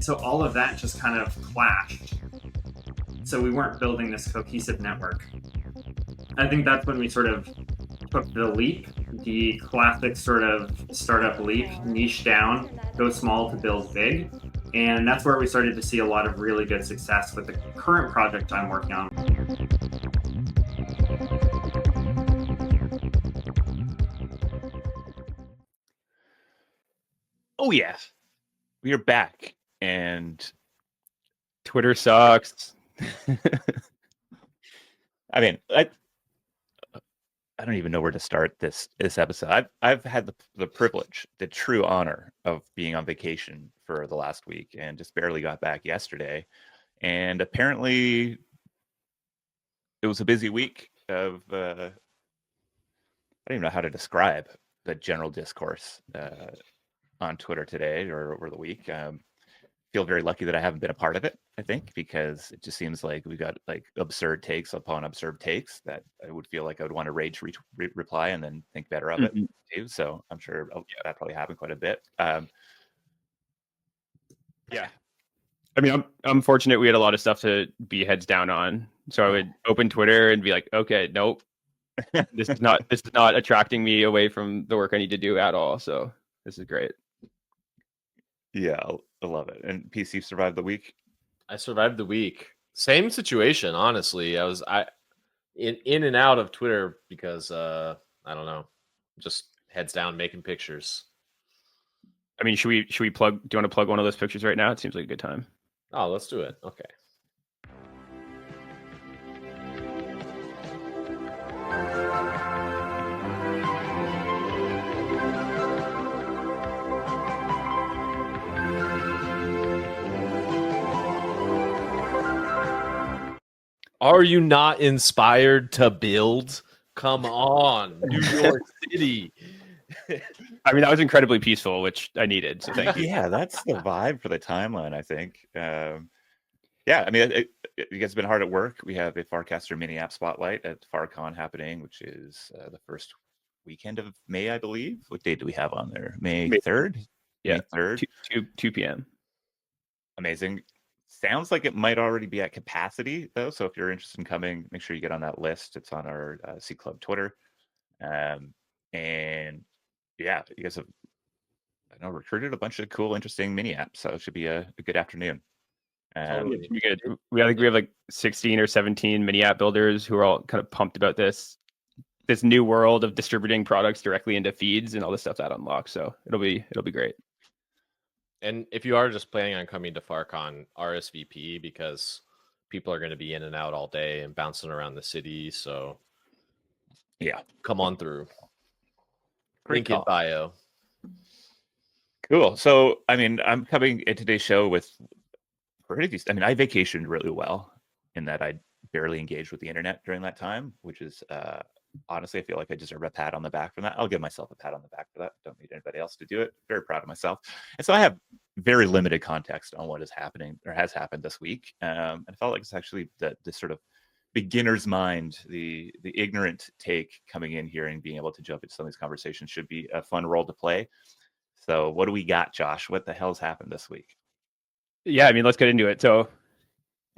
So all of that just kind of clashed. So we weren't building this cohesive network. I think that's when we sort of took the leap, the classic sort of startup leap, niche down, go small to build big. And that's where we started to see a lot of really good success with the current project I'm working on. Oh yeah, we are back, and Twitter sucks. I mean, I don't even know where to start this episode. I've had the privilege, the true honor of being on vacation for the last week, and just barely got back yesterday. And apparently, it was a busy week of I don't even know how to describe the general discourse on Twitter today or over the week. Feel very lucky that I haven't been a part of it, I think, because it just seems like we've got like absurd takes upon absurd takes that I would feel like I would want to rage reply and then think better of it too. So I'm sure that probably happened quite a bit. Yeah. I mean, I'm fortunate we had a lot of stuff to be heads down on. So I would open Twitter and be like, okay, nope. This is not attracting me away from the work I need to do at all. So this is great. Yeah, I love it. And PC survived the week. I survived the week. Same situation, honestly. I was in and out of Twitter because I don't know, just heads down making pictures. I mean, should we plug? Do you want to plug one of those pictures right now? It seems like a good time. Oh, let's do it. Okay. Are you not inspired to build? Come on, New York City. I mean, that was incredibly peaceful, which I needed. So thank you. Yeah, that's the vibe for the timeline, I think. Yeah, I mean, you guys have been hard at work. We have a Farcaster mini app spotlight at FarCon happening, which is the first weekend of May, I believe. What date do we have on there? May 3rd? Yeah, May 3rd. 2 p.m. Amazing. Sounds like it might already be at capacity, though. So if you're interested in coming, make sure you get on that list. It's on our C Club Twitter. And yeah, you guys have, I know, recruited a bunch of cool, interesting mini apps. So it should be a good afternoon. Totally. I think we have like 16 or 17 mini app builders who are all kind of pumped about this new world of distributing products directly into feeds and all the stuff that unlocks. So it'll be great. And if you are just planning on coming to FarCon, RSVP, because people are going to be in and out all day and bouncing around the city. So yeah, come on through. Great Link in bio. Cool. So, I mean, I'm coming in today's show with pretty, I mean, I vacationed really well in that I barely engaged with the internet during that time, which is honestly, I feel like I deserve a pat on the back for that. I'll give myself a pat on the back for that. Don't need anybody else to do it. Very proud of myself. And so I have very limited context on what is happening or has happened this week. And I felt like it's actually this sort of beginner's mind, the ignorant take coming in here and being able to jump into some of these conversations should be a fun role to play. So what do we got, Josh? What the hell's happened this week? Yeah, I mean, let's get into it. So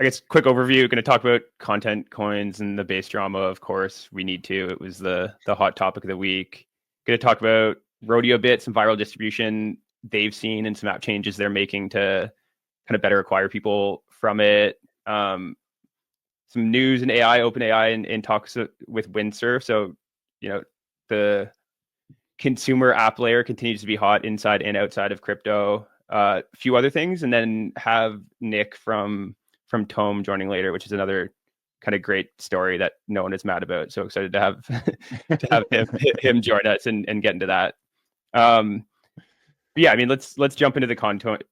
I guess quick overview, going to talk about content coins and the base drama, of course. We need to. It was the hot topic of the week. Going to talk about Rodeo bits and viral distribution they've seen and some app changes they're making to kind of better acquire people from it. Some news in AI, open AI, and talks with Windsurf. So, the consumer app layer continues to be hot inside and outside of crypto. A few other things, and then have Nick from Tome joining later, which is another kind of great story that no one is mad about. So excited to have him join us and get into that. But yeah, I mean, let's jump into the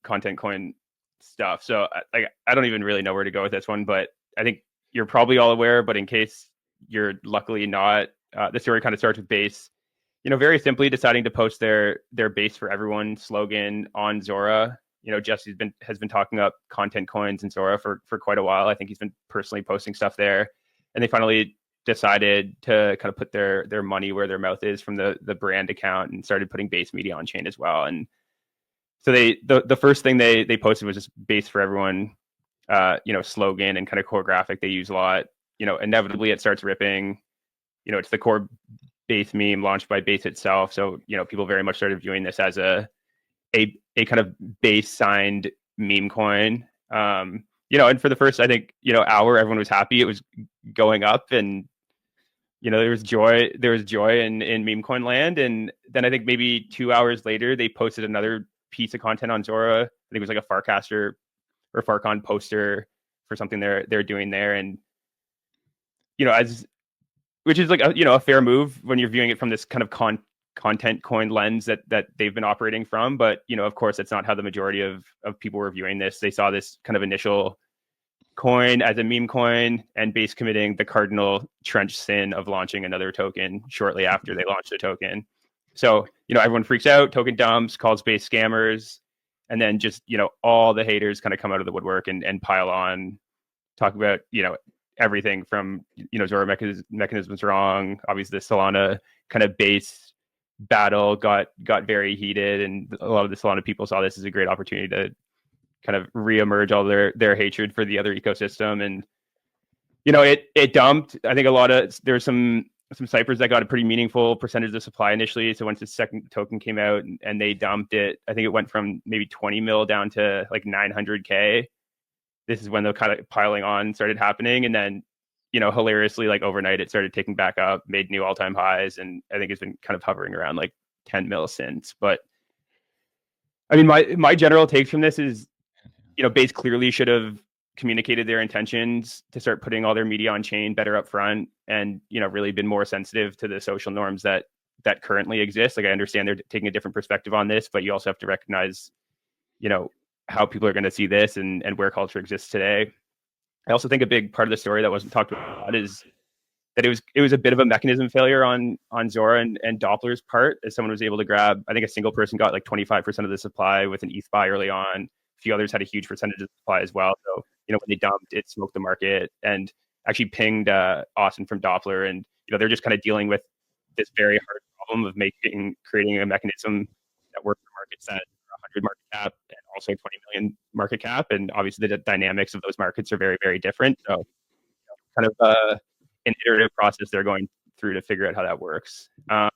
content coin stuff. So I don't even really know where to go with this one, but I think you're probably all aware, but in case you're luckily not, the story kind of starts with Base, very simply deciding to post their Base for everyone slogan on Zora. Jess has been talking up content coins and Zora for quite a while. I think he's been personally posting stuff there, and they finally decided to kind of put their money where their mouth is from the brand account and started putting Base Media on chain as well. And So the first thing they posted was just base for everyone, slogan and kind of core graphic they use a lot. Inevitably it starts ripping. It's the core base meme launched by Base itself. So people very much started viewing this as a kind of base signed meme coin. And for the first, I think, hour, everyone was happy. It was going up, and there was joy in meme coin land. And then I think maybe 2 hours later, they posted another piece of content on Zora. I think it was like a Farcaster or Farcon poster for something they're doing there. And which is like a fair move when you're viewing it from this kind of content coin lens that they've been operating from. But of course, that's not how the majority of people were viewing this. They saw this kind of initial coin as a meme coin, and Base committing the cardinal trench sin of launching another token shortly after they launched a token. So everyone freaks out, token dumps, calls Base scammers, and then just all the haters kind of come out of the woodwork and pile on, talk about everything from Zora mechanisms wrong. Obviously, the Solana kind of Base battle got very heated, and a lot of the Solana people saw this as a great opportunity to kind of reemerge all their hatred for the other ecosystem. And it dumped. I think there's some ciphers that got a pretty meaningful percentage of the supply initially. So once the second token came out and they dumped it, I think it went from maybe 20 mil down to like 900K. This is when the kind of piling on started happening. And then, hilariously, like overnight, it started ticking back up, made new all-time highs. And I think it's been kind of hovering around like 10 mil since. But I mean, my general take from this is, Base clearly should have communicated their intentions to start putting all their media on chain better up front, and really been more sensitive to the social norms that currently exist. Like, I understand they're taking a different perspective on this, but you also have to recognize how people are going to see this and where culture exists today. I also think a big part of the story that wasn't talked about is that it was a bit of a mechanism failure on Zora and Doppler's part, as someone was able to grab, I think a single person got like 25% of the supply with an ETH buy early on. A few others had a huge percentage of the supply as well. So, when they dumped, it smoked the market and actually pinged Austin from Doppler. And, they're just kind of dealing with this very hard problem of creating a mechanism that works for markets that are 100 market cap and also 20 million market cap. And obviously the dynamics of those markets are very, very different. So kind of an iterative process they're going through to figure out how that works. I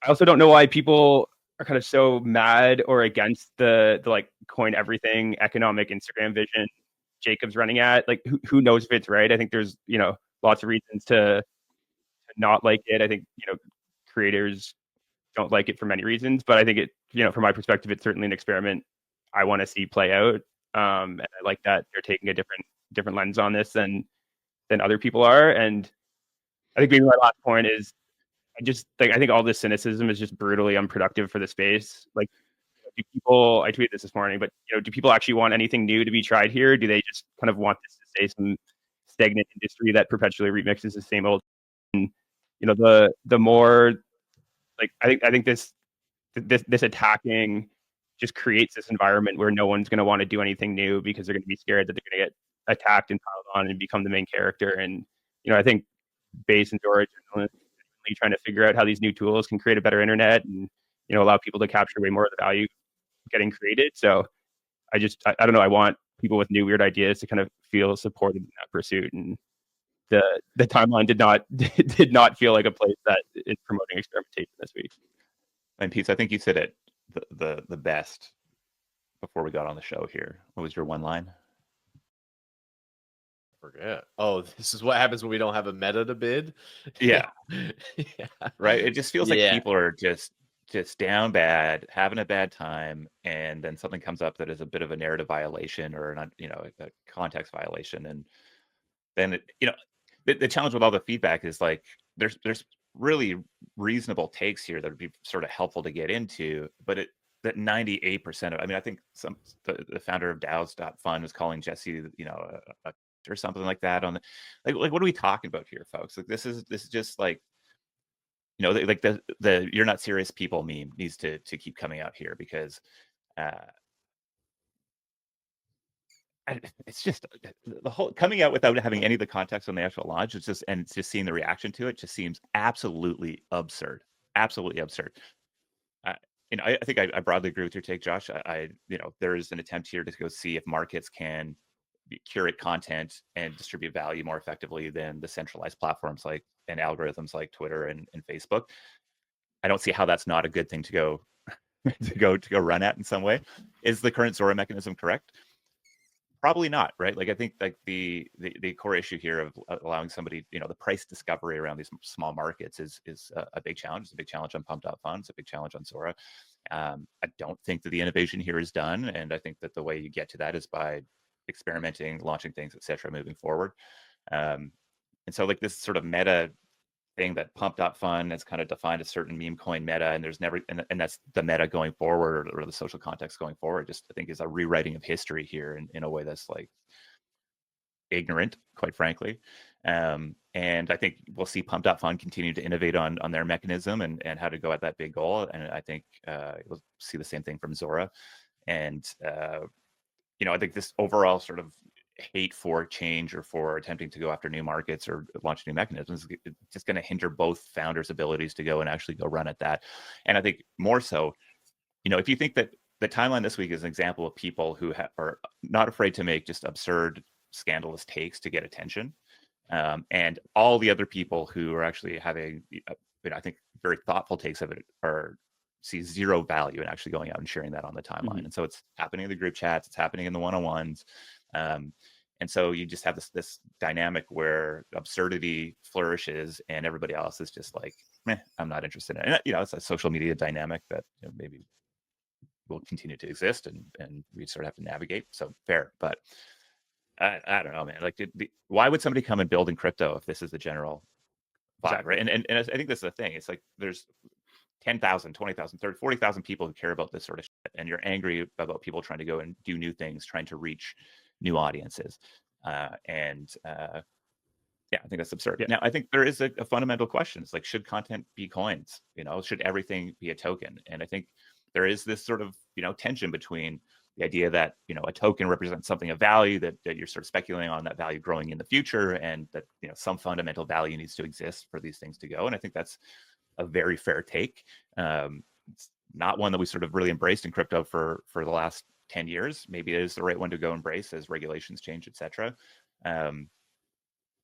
also don't know why people are kind of so mad or against the like coin everything economic Instagram vision Jacob's running at. Like, who knows if it's right? I think there's lots of reasons to not like it. I think creators don't like it for many reasons, but I think it from my perspective, it's certainly an experiment I want to see play out. And I like that they're taking a different lens on this than other people are. And I think maybe my last point is, I think all this cynicism is just brutally unproductive for the space. Like, I tweeted this morning, but do people actually want anything new to be tried here? Do they just kind of want this to stay some stagnant industry that perpetually remixes the same old? And the more, like, I think this attacking just creates this environment where no one's going to want to do anything new because they're going to be scared that they're going to get attacked and piled on and become the main character. And I think Base and Zora are trying to figure out how these new tools can create a better internet and allow people to capture way more of the value getting created. So I don't know. I want people with new weird ideas to kind of feel supported in that pursuit. And the timeline did not feel like a place that is promoting experimentation this week. And Pete, I think you said it the best before we got on the show here. What was your one line? Forget. Oh, this is what happens when we don't have a meta to bid. Yeah. Yeah. Right. It just feels like people are just down bad, having a bad time, and then something comes up that is a bit of a narrative violation or a context violation, and then the challenge with all the feedback is like there's really reasonable takes here that would be sort of helpful to get into, but that 98% of, I think the founder of DAOs.fun was calling Jesse a or something like that on the, like what are we talking about here, folks? Like this is just like like the you're not serious people meme needs to keep coming out here, because it's just the whole coming out without having any of the context on the actual launch. It's just seeing the reaction to it just seems absolutely absurd. I think I broadly agree with your take, Josh. There is an attempt here to go see if markets can curate content and distribute value more effectively than the centralized platforms like and algorithms like Twitter and Facebook. I don't see how that's not a good thing to go to go run at in some way. Is the current Zora mechanism correct? Probably not, right? Like I think like the core issue here of allowing somebody, the price discovery around these small markets is a big challenge. It's a big challenge on Pump.Fun. It's a big challenge on Zora. I don't think that the innovation here is done, and I think that the way you get to that is by experimenting, launching things, etc., moving forward. And so like this sort of meta thing that Pump.Fun has kind of defined a certain meme coin meta, and there's never and that's the meta going forward or the social context going forward. Just I think is a rewriting of history here in a way that's like ignorant, quite frankly. And I think we'll see Pump.Fun continue to innovate on their mechanism and how to go at that big goal. And I think we'll see the same thing from Zora. And I think this overall sort of hate for change or for attempting to go after new markets or launch new mechanisms is just going to hinder both founders' abilities to go and actually go run at that. And I think more so, if you think that the timeline this week is an example of people who are not afraid to make just absurd, scandalous takes to get attention, and all the other people who are actually having, I think, very thoughtful takes of it see zero value in actually going out and sharing that on the timeline. Mm-hmm. And so it's happening in the group chats, it's happening in the one-on-ones. And so you just have this dynamic where absurdity flourishes and everybody else is just like, I'm not interested in it. And, it's a social media dynamic that maybe will continue to exist and we sort of have to navigate. So fair, but I don't know, man. Like, why would somebody come and build in crypto if this is the general vibe, Exactly. right? And I think that's the thing. It's like there's 10,000, 20,000, 30, 40,000 people who care about this sort of shit, and you're angry about people trying to go and do new things, trying to reach new audiences. Yeah, I think that's absurd. Yeah. Now, I think there is a fundamental question. It's like, should content be coins? Should everything be a token? And I think there is this sort of, tension between the idea that, a token represents something of value that you're sort of speculating on that value growing in the future, and that, some fundamental value needs to exist for these things to go. And I think that's a very fair take. It's not one that we sort of really embraced in crypto for the last 10 years. Maybe it is the right one to go embrace as regulations change, etc. I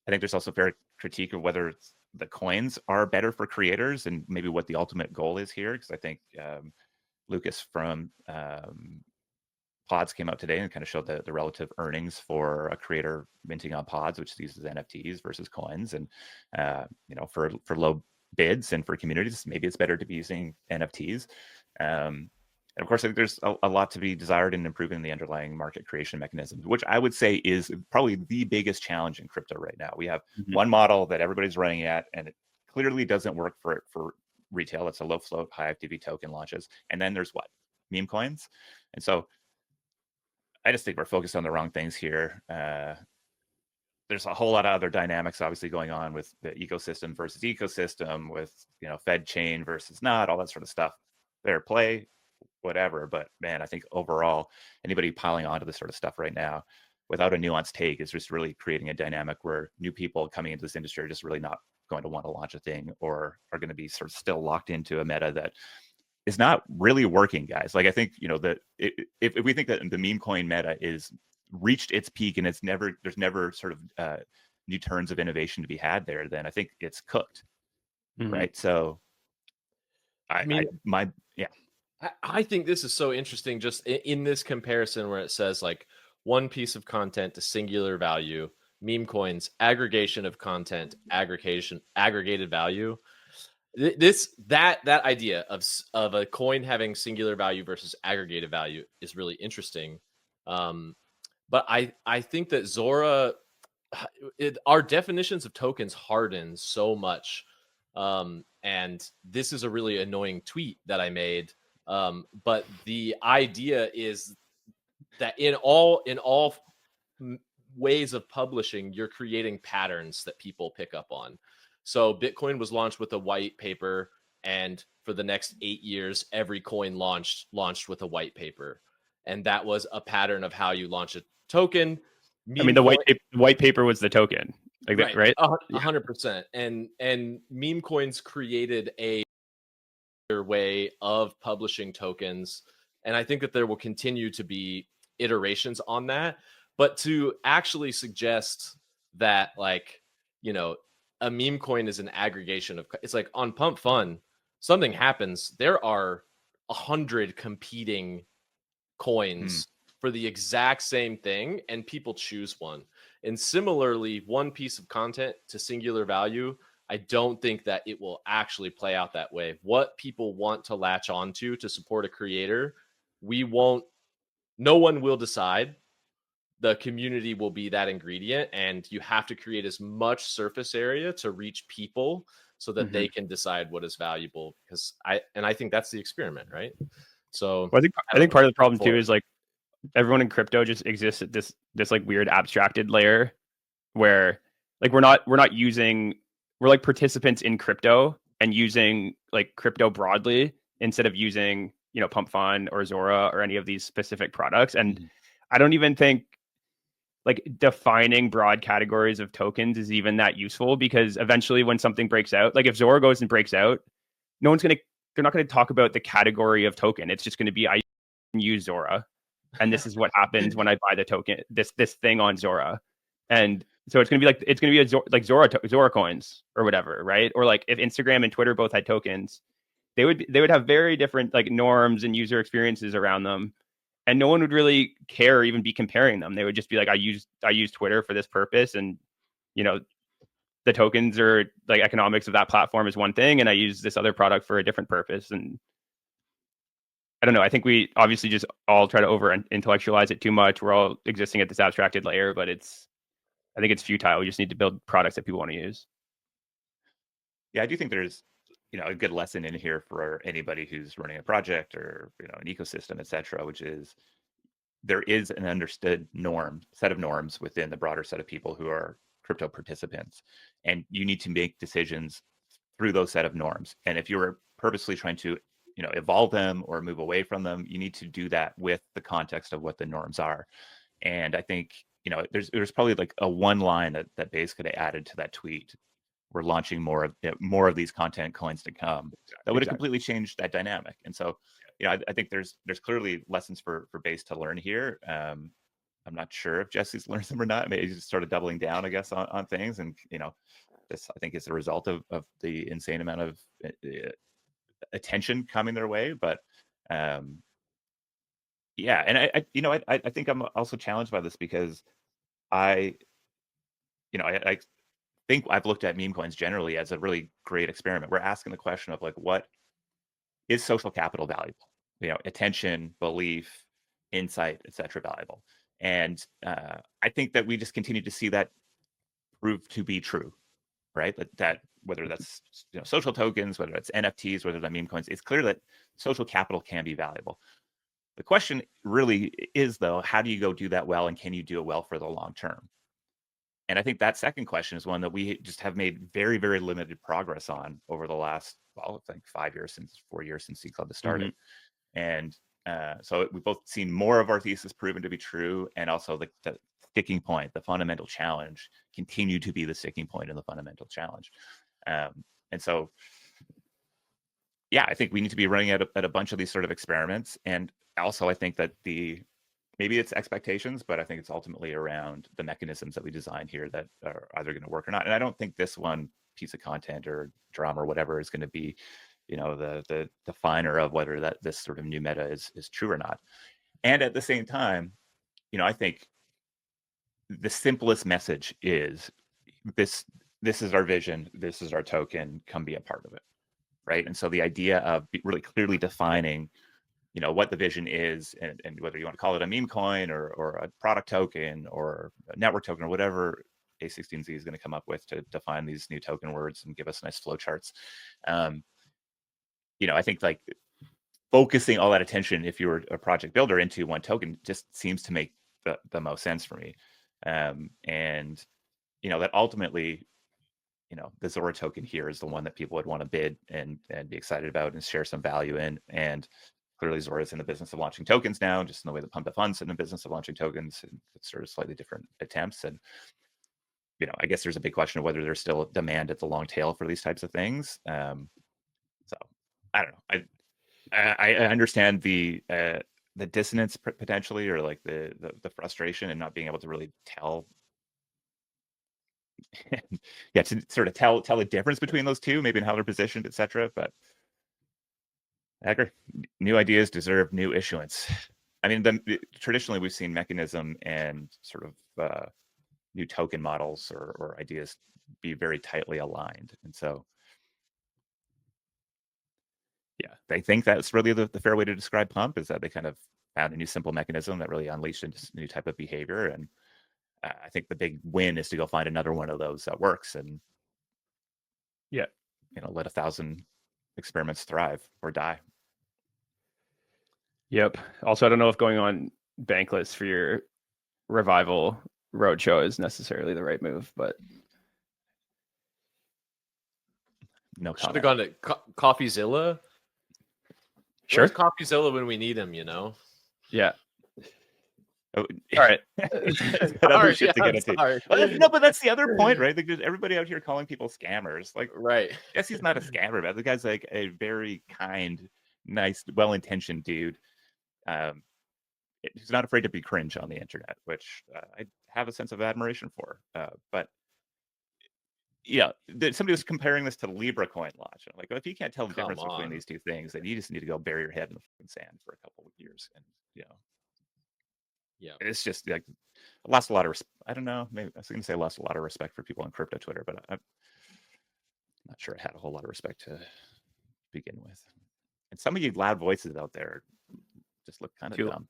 think there's also fair critique of whether the coins are better for creators and maybe what the ultimate goal is here. Because I think Lucas from Pods came out today and kind of showed the relative earnings for a creator minting on Pods, which uses NFTs versus coins. And, for low bids and for communities, maybe it's better to be using NFTs. And of course, I think there's a lot to be desired in improving the underlying market creation mechanisms, which I would say is probably the biggest challenge in crypto right now. We have one model that everybody's running at, and it clearly doesn't work for retail. It's a low float, high activity token launches. And then there's what? Meme coins. And so I just think we're focused on the wrong things here. There's a whole lot of other dynamics obviously going on with the ecosystem versus ecosystem, with Fed chain versus not, all that sort of stuff. Fair play, whatever. But man, I think overall, anybody piling onto this sort of stuff right now without a nuanced take is just really creating a dynamic where new people coming into this industry are just really not going to want to launch a thing, or are going to be sort of still locked into a meta that is not really working, guys. Like I think if we think that the meme coin meta is reached its peak and there's never sort of new turns of innovation to be had there, then I think it's cooked, right? So I think this is so interesting just in this comparison where it says like one piece of content to singular value, meme coins, aggregation of content, aggregated value. That idea of a coin having singular value versus aggregated value is really interesting. But I think that Zora, our definitions of tokens harden so much. And this is a really annoying tweet that I made. But the idea is that in all ways of publishing, you're creating patterns that people pick up on. So Bitcoin was launched with a white paper, and for the next 8 years, every coin launched with a white paper, and that was a pattern of how you launch a token. The white paper was the token, like that, right? 100%. And meme coins created a way of publishing tokens. And I think that there will continue to be iterations on that. But to actually suggest that, like, you know, a meme coin is an aggregation of, it's like on Pump Fun, something happens. There are 100 competing coins for the exact same thing, and people choose one. And similarly, one piece of content to singular value, I don't think that it will actually play out that way. What people want to latch onto to support a creator, we won't, no one will decide. The community will be that ingredient, and you have to create as much surface area to reach people so that they can decide what is valuable. Because I think that's the experiment, right? So Well, I think part of the problem too for it. is like everyone in crypto just exists at this like weird abstracted layer where like we're like participants in crypto and using like crypto broadly instead of using, you know, Pump Fund or Zora or any of these specific products. And I don't even think like defining broad categories of tokens is even that useful, because eventually when something breaks out, like if Zora goes and breaks out, they're not going to talk about the category of token. It's just going to be, I use Zora, and this is what happens when I buy the token, this thing on Zora. And so it's going to be like Zora coins or whatever, right? Or like if Instagram and Twitter both had tokens, they would have very different like norms and user experiences around them, and no one would really care or even be comparing them. They would just be like, I use Twitter for this purpose, and you know, the tokens or like economics of that platform is one thing, and I use this other product for a different purpose. And I don't know. I think we obviously just all try to over intellectualize it too much. We're all existing at this abstracted layer, but I think it's futile. We just need to build products that people want to use. Yeah, I do think there's, you know, a good lesson in here for anybody who's running a project or, you know, an ecosystem, et cetera, which is there is an understood set of norms within the broader set of people who are crypto participants. And you need to make decisions through those set of norms. And if you're purposely trying to, you know, evolve them or move away from them, you need to do that with the context of what the norms are. And I think, you know, there's probably like a one line that Base could have added to that tweet. We're launching more of these content coins to come. That would have completely changed that dynamic. And so, you know, I think there's clearly lessons for Base to learn here. I'm not sure if Jesse's learned them or not. Maybe he's just sort of doubling down, I guess, on things. And, you know, this, I think, is a result of the insane amount of attention coming their way. But yeah, and I think I'm also challenged by this because I think I've looked at meme coins generally as a really great experiment. We're asking the question of like, what is social capital valuable? You know, attention, belief, insight, etc. valuable. And I think that we just continue to see that prove to be true, right? That whether that's, you know, social tokens, whether it's NFTs, whether they're meme coins, it's clear that social capital can be valuable. The question really is, though, how do you go do that well, and can you do it well for the long term? And I think that second question is one that we just have made very, very limited progress on over the last, well, I think 4 years since C Club has started. And so we've both seen more of our thesis proven to be true, and also the sticking point, the fundamental challenge, continue to be the sticking point in the fundamental challenge. And so, yeah, I think we need to be running at a bunch of these sort of experiments. And also, I think that maybe it's expectations, but I think it's ultimately around the mechanisms that we design here that are either going to work or not. And I don't think this one piece of content or drama or whatever is going to be, you know, the definer of whether that this sort of new meta is true or not. And at the same time, you know, I think the simplest message is this is our vision, this is our token, come be a part of it, right? And so the idea of really clearly defining, you know, what the vision is, and whether you want to call it a meme coin or a product token or a network token or whatever A16Z is going to come up with to define these new token words and give us nice flowcharts. You know, I think like focusing all that attention, if you were a project builder, into one token just seems to make the most sense for me. And, you know, that ultimately, you know, the Zora token here is the one that people would want to bid and be excited about and share some value in. And clearly Zora is in the business of launching tokens now, just in the way that Pump the Fund's in the business of launching tokens, and it's sort of slightly different attempts. And, you know, I guess there's a big question of whether there's still a demand at the long tail for these types of things. So I don't know. I understand the dissonance potentially, or like the frustration and not being able to really tell. Yeah, to sort of tell the difference between those two, maybe in how they're positioned, etc. But I agree. New ideas deserve new issuance. I mean, traditionally we've seen mechanism and sort of new token models or ideas be very tightly aligned, and so yeah, they think that's really the fair way to describe Pump, is that they kind of found a new simple mechanism that really unleashed a new type of behavior. And I think the big win is to go find another one of those that works, and Yeah. let 1,000 experiments thrive or die. Yep. Also, I don't know if going on Bankless for your revival roadshow is necessarily the right move, but No Should have comment. gone to CoffeeZilla. sure. Where's CoffeeZilla when we need him? You know. Yeah. Oh, All right. It's got other shit to yeah, get into. sorry. No, but that's the other point, right? Like, there's everybody out here calling people scammers. Like, Right. Jesse's not a scammer, but the guy's like a very kind, nice, well-intentioned dude. Who's not afraid to be cringe on the internet, which I have a sense of admiration for. But yeah, somebody was comparing this to Libra coin launch. I'm like, well, if you can't tell the Come difference between on. these two things, then you just need to go bury your head in the fucking sand for a couple of years. And Yeah. it's just like lost a lot of. I don't know. Maybe I was going to say lost a lot of respect for people on crypto Twitter, but I'm not sure I had a whole lot of respect to begin with. And some of you loud voices out there just look kind of Too- dumb.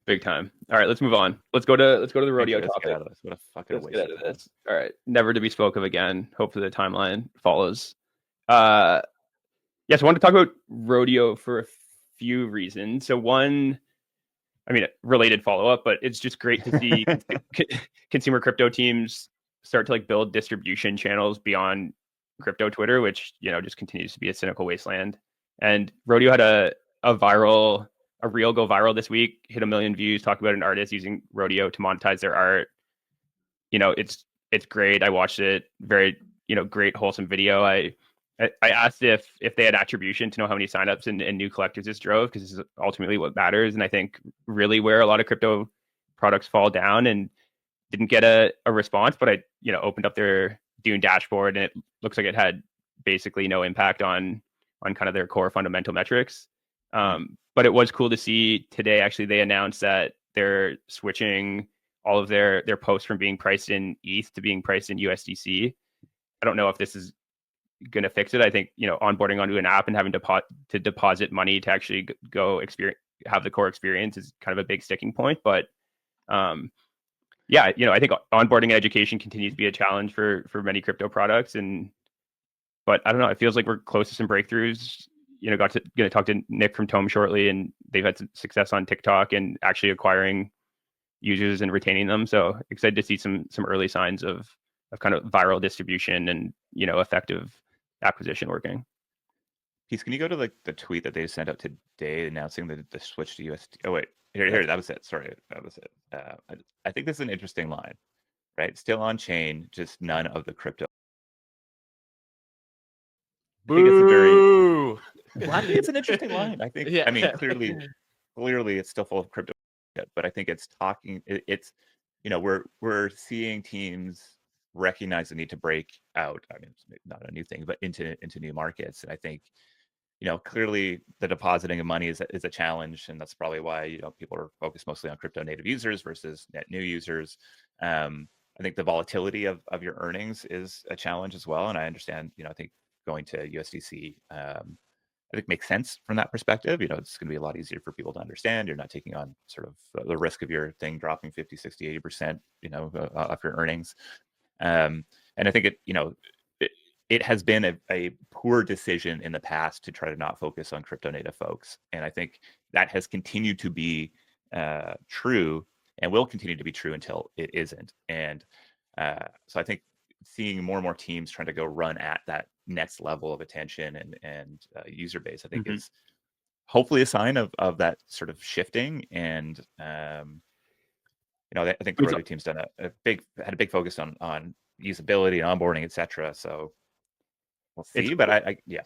Big time. All right, let's move on. Let's go to the rodeo Let's topic. get out of this. What a fucking Let's waste get out of of time. this. All right, never to be spoke of again. Hopefully, the timeline follows. Yes, I wanted to talk about rodeo for a few reasons. So one, I mean, related follow up, but it's just great to see consumer crypto teams start to like build distribution channels beyond crypto Twitter, which just continues to be a cynical wasteland. And Rodeo had a reel go viral this week, hit 1 million views, talk about an artist using Rodeo to monetize their art. It's great. I watched it. Very great wholesome video. I asked if they had attribution to know how many signups and new collectors this drove, because this is ultimately what matters. And I think really where a lot of crypto products fall down, and didn't get a response, but I opened up their Dune dashboard, and it looks like it had basically no impact on kind of their core fundamental metrics. But it was cool to see today, actually, they announced that they're switching all of their posts from being priced in ETH to being priced in USDC. I don't know if this is going to fix it. I think onboarding onto an app and having to deposit money to actually go have the core experience is kind of a big sticking point. But yeah, I think onboarding and education continues to be a challenge for many crypto products. But I don't know, it feels like we're close to some breakthroughs. Going to talk to Nick from Tome shortly, and they've had some success on TikTok and actually acquiring users and retaining them. So excited to see some early signs of kind of viral distribution and effective acquisition working. Peace, can you go to the tweet that they sent out today announcing the switch to USD? Oh wait, here, that was it. Sorry, that was it. I think this is an interesting line, right? Still on chain, just none of the crypto. I think it's a Boo! well, I think it's an interesting line. I think, Yeah. I mean, clearly it's still full of crypto, but I think it's talking. It's we're seeing teams recognize the need to break out. I mean, it's not a new thing, but into new markets. And I think clearly the depositing of money is a challenge, and that's probably why people are focused mostly on crypto native users versus net new users. I think the volatility of your earnings is a challenge as well, and I understand. I think going to USDC, I think makes sense from that perspective. It's going to be a lot easier for people to understand. You're not taking on sort of the risk of your thing dropping 50, 60, 80%, off your earnings. And I think it has been a poor decision in the past to try to not focus on crypto native folks. And I think that has continued to be true and will continue to be true until it isn't. And so I think seeing more and more teams trying to go run at that next level of attention and user base, I think is hopefully a sign of that sort of shifting. And I think the Rodeo team's done had a big focus on usability and onboarding, etc. So we'll see. But yeah.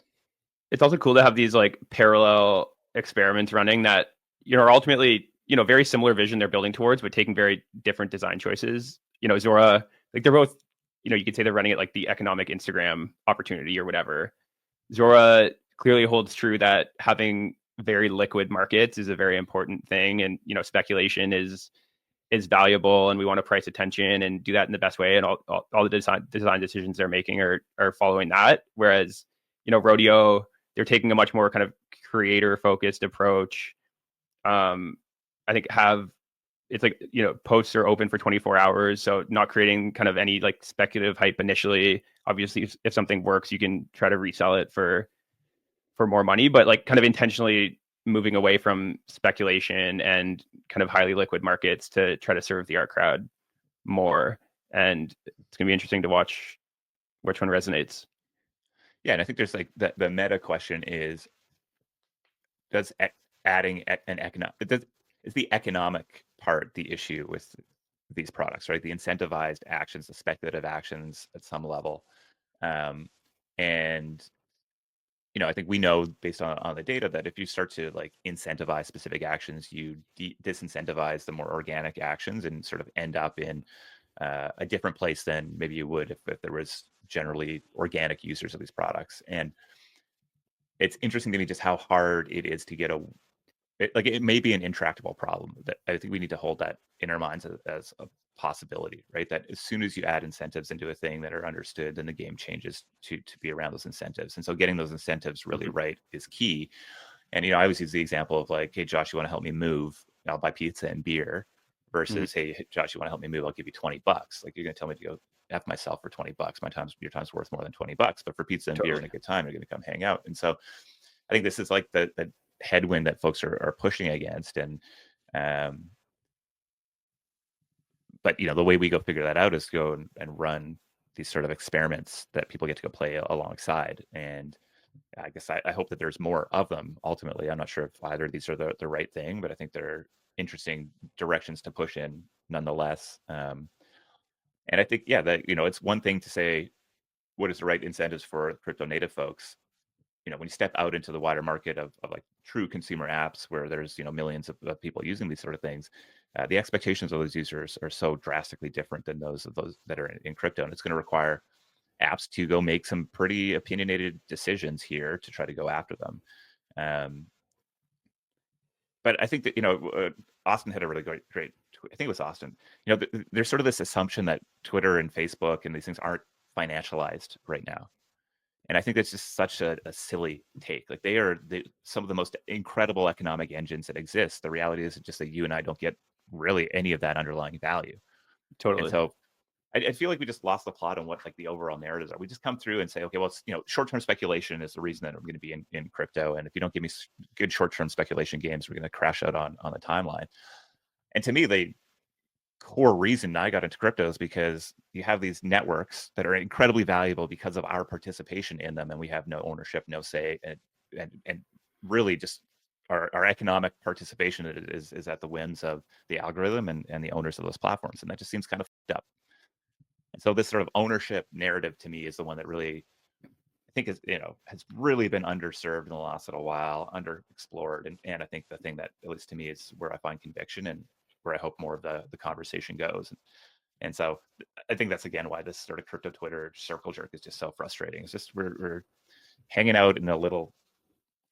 it's also cool to have these like parallel experiments running that, are ultimately, very similar vision they're building towards, but taking very different design choices. Zora, like they're both, you could say they're running it like the economic Instagram opportunity or whatever. Zora clearly holds true that having very liquid markets is a very important thing, and speculation is valuable, and we want to price attention and do that in the best way, and all the design decisions they're making are following that. Whereas Rodeo, they're taking a much more kind of creator focused approach. I think it's like posts are open for 24 hours, so not creating kind of any like speculative hype initially. Obviously, if something works, you can try to resell it for more money, but like kind of intentionally moving away from speculation and kind of highly liquid markets to try to serve the art crowd more. And it's gonna be interesting to watch which one resonates. Yeah, and I think there's like the meta question is, does adding an economic, is the economic part the issue with these products, right? The incentivized actions, the speculative actions at some level. And I think we know based on the data that if you start to like incentivize specific actions, you disincentivize the more organic actions and sort of end up in a different place than maybe you would if there was generally organic users of these products. And it's interesting to me just how hard it is to get it may be an intractable problem that I think we need to hold that in our minds as a possibility, right? That as soon as you add incentives into a thing that are understood, then the game changes to be around those incentives. And so getting those incentives really right is key. And, I always use the example of like, hey, Josh, you want to help me move? I'll buy pizza and beer versus, hey, Josh, you want to help me move? I'll give you $20. Like you're going to tell me to go F myself for $20. Your time's worth more than $20, but for pizza and beer and a good time, you're going to come hang out. And so I think this is like the headwind that folks are pushing against. And but the way we go figure that out is to go and run these sort of experiments that people get to go play alongside. And I guess I hope that there's more of them ultimately. I'm not sure if either of these are the right thing, but I think they're interesting directions to push in nonetheless. And I think, yeah, that it's one thing to say what is the right incentives for crypto native folks. When you step out into the wider market of like true consumer apps where there's millions of people using these sort of things, the expectations of those users are so drastically different than those that are in crypto, and it's going to require apps to go make some pretty opinionated decisions here to try to go after them. But I think that Austin had a really great I think it was Austin. There's sort of this assumption that Twitter and Facebook and these things aren't financialized right now. And I think that's just such a silly take. Like they are some of the most incredible economic engines that exist. The reality is just that you and I don't get really any of that underlying value. Totally. And so I feel like we just lost the plot on what like the overall narratives are. We just come through and say, okay, well, it's, short-term speculation is the reason that I'm going to be in crypto. And if you don't give me good short-term speculation games, we're going to crash out on the timeline. And to me, the core reason I got into crypto is because you have these networks that are incredibly valuable because of our participation in them, and we have no ownership, no say, and really just our economic participation is at the whims of the algorithm and the owners of those platforms, and that just seems kind of fucked up. And so this sort of ownership narrative to me is the one that really I think is has really been underserved in the last little while, underexplored, and I think the thing that at least to me is where I find conviction and where I hope more of the conversation goes. And so I think that's again why this sort of crypto Twitter circle jerk is just so frustrating. It's just we're hanging out in a little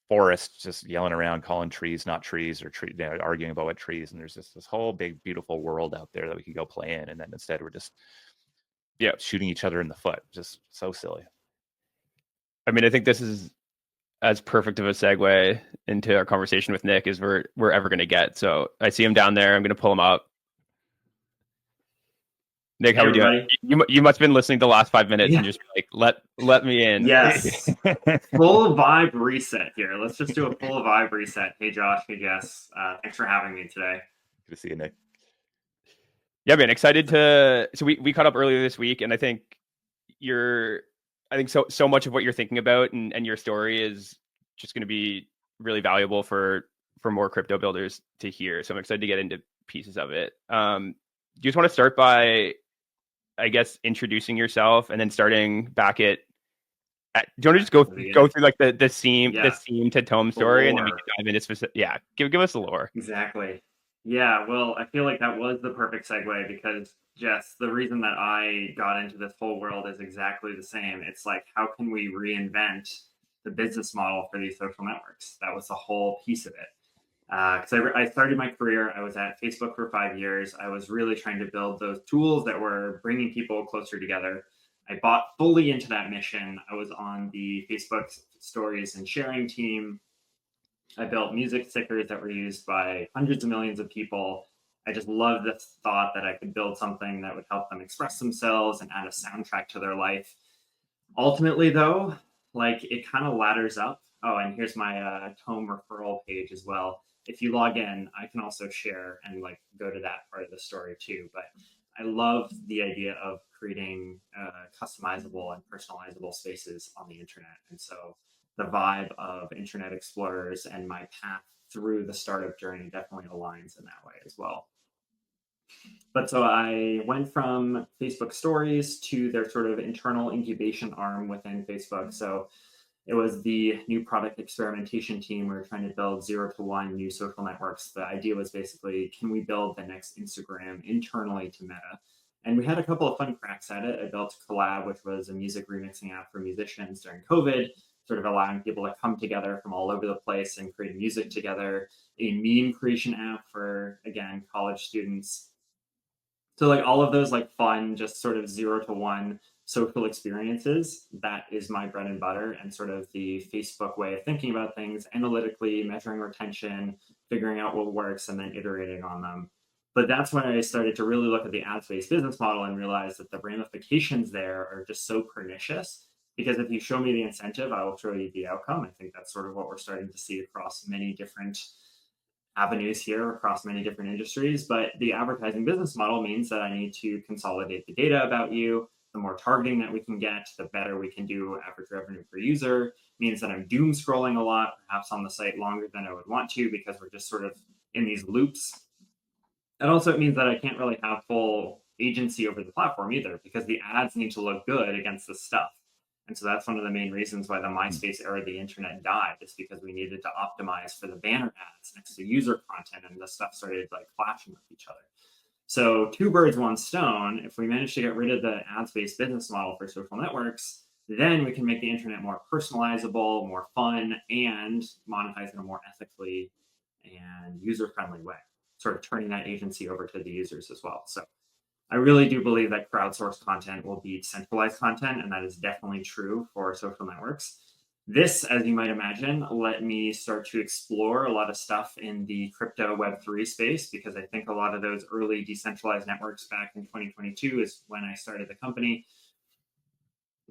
forest, just yelling around, calling trees not trees, or arguing about what trees. And there's just this whole big beautiful world out there that we could go play in, and then instead we're just shooting each other in the foot. Just so silly. I mean, I think this is as perfect of a segue into our conversation with Nick as we're ever going to get. So I see him down there. I'm going to pull him up. Nick, how are we doing? You must have been listening to the last 5 minutes and just like, let me in. Yes. Full vibe reset here. Let's just do a full vibe reset. Hey, Josh. Hey, Jess. Thanks for having me today. Good to see you, Nick. Yeah, man. Excited to. So we caught up earlier this week, and I think so much of what you're thinking about and your story is just going to be really valuable for more crypto builders to hear. So I'm excited to get into pieces of it. Do you just want to start by, I guess, introducing yourself and then starting back at Do you want to just go beginning. through like the theme Yeah. to Tome story, and then we lore. can dive into specific? Yeah, give us the lore. Exactly. Yeah, well, I feel like that was the perfect segue because, Jess, the reason that I got into this whole world is exactly the same. It's like, how can we reinvent the business model for these social networks? That was the whole piece of it. Because I started my career, I was at Facebook for 5 years. I was really trying to build those tools that were bringing people closer together. I bought fully into that mission. I was on the Facebook stories and sharing team. I built music stickers that were used by hundreds of millions of people. I just loved the thought that I could build something that would help them express themselves and add a soundtrack to their life. Ultimately, though, like it kind of ladders up. Oh, and here's my Tome referral page as well. If you log in, I can also share and like go to that part of the story too. But I love the idea of creating customizable and personalizable spaces on the internet. And so the vibe of Internet Explorers and my path through the startup journey definitely aligns in that way as well. But so I went from Facebook stories to their sort of internal incubation arm within Facebook. So it was the new product experimentation team. We were trying to build 0 to 1 new social networks. The idea was basically, can we build the next Instagram internally to Meta? And we had a couple of fun cracks at it. I built Collab, which was a music remixing app for musicians during COVID, sort of allowing people to come together from all over the place and create music together. A meme creation app for, again, college students. So like all of those like fun, just sort of 0 to 1 social experiences, that is my bread and butter and sort of the Facebook way of thinking about things, analytically measuring retention, figuring out what works, and then iterating on them. But that's when I started to really look at the ads-based business model and realize that the ramifications there are just so pernicious. Because if you show me the incentive, I will show you the outcome. I think that's sort of what we're starting to see across many different avenues here across many different industries. But the advertising business model means that I need to consolidate the data about you. The more targeting that we can get, the better we can do average revenue per user. Means that I'm doom scrolling a lot, perhaps on the site longer than I would want to, because we're just sort of in these loops. And also it means that I can't really have full agency over the platform either, because the ads need to look good against the stuff. And so that's one of the main reasons why the MySpace era of the internet died, is because we needed to optimize for the banner ads next to user content, and the stuff started like clashing with each other. So 2 birds, 1 stone. If we manage to get rid of the ads-based business model for social networks, then we can make the internet more personalizable, more fun, and monetize in a more ethically and user-friendly way, sort of turning that agency over to the users as well. So I really do believe that crowdsourced content will beat centralized content, and that is definitely true for social networks. This, as you might imagine, let me start to explore a lot of stuff in the crypto Web3 space, because I think a lot of those early decentralized networks back in 2022 is when I started the company,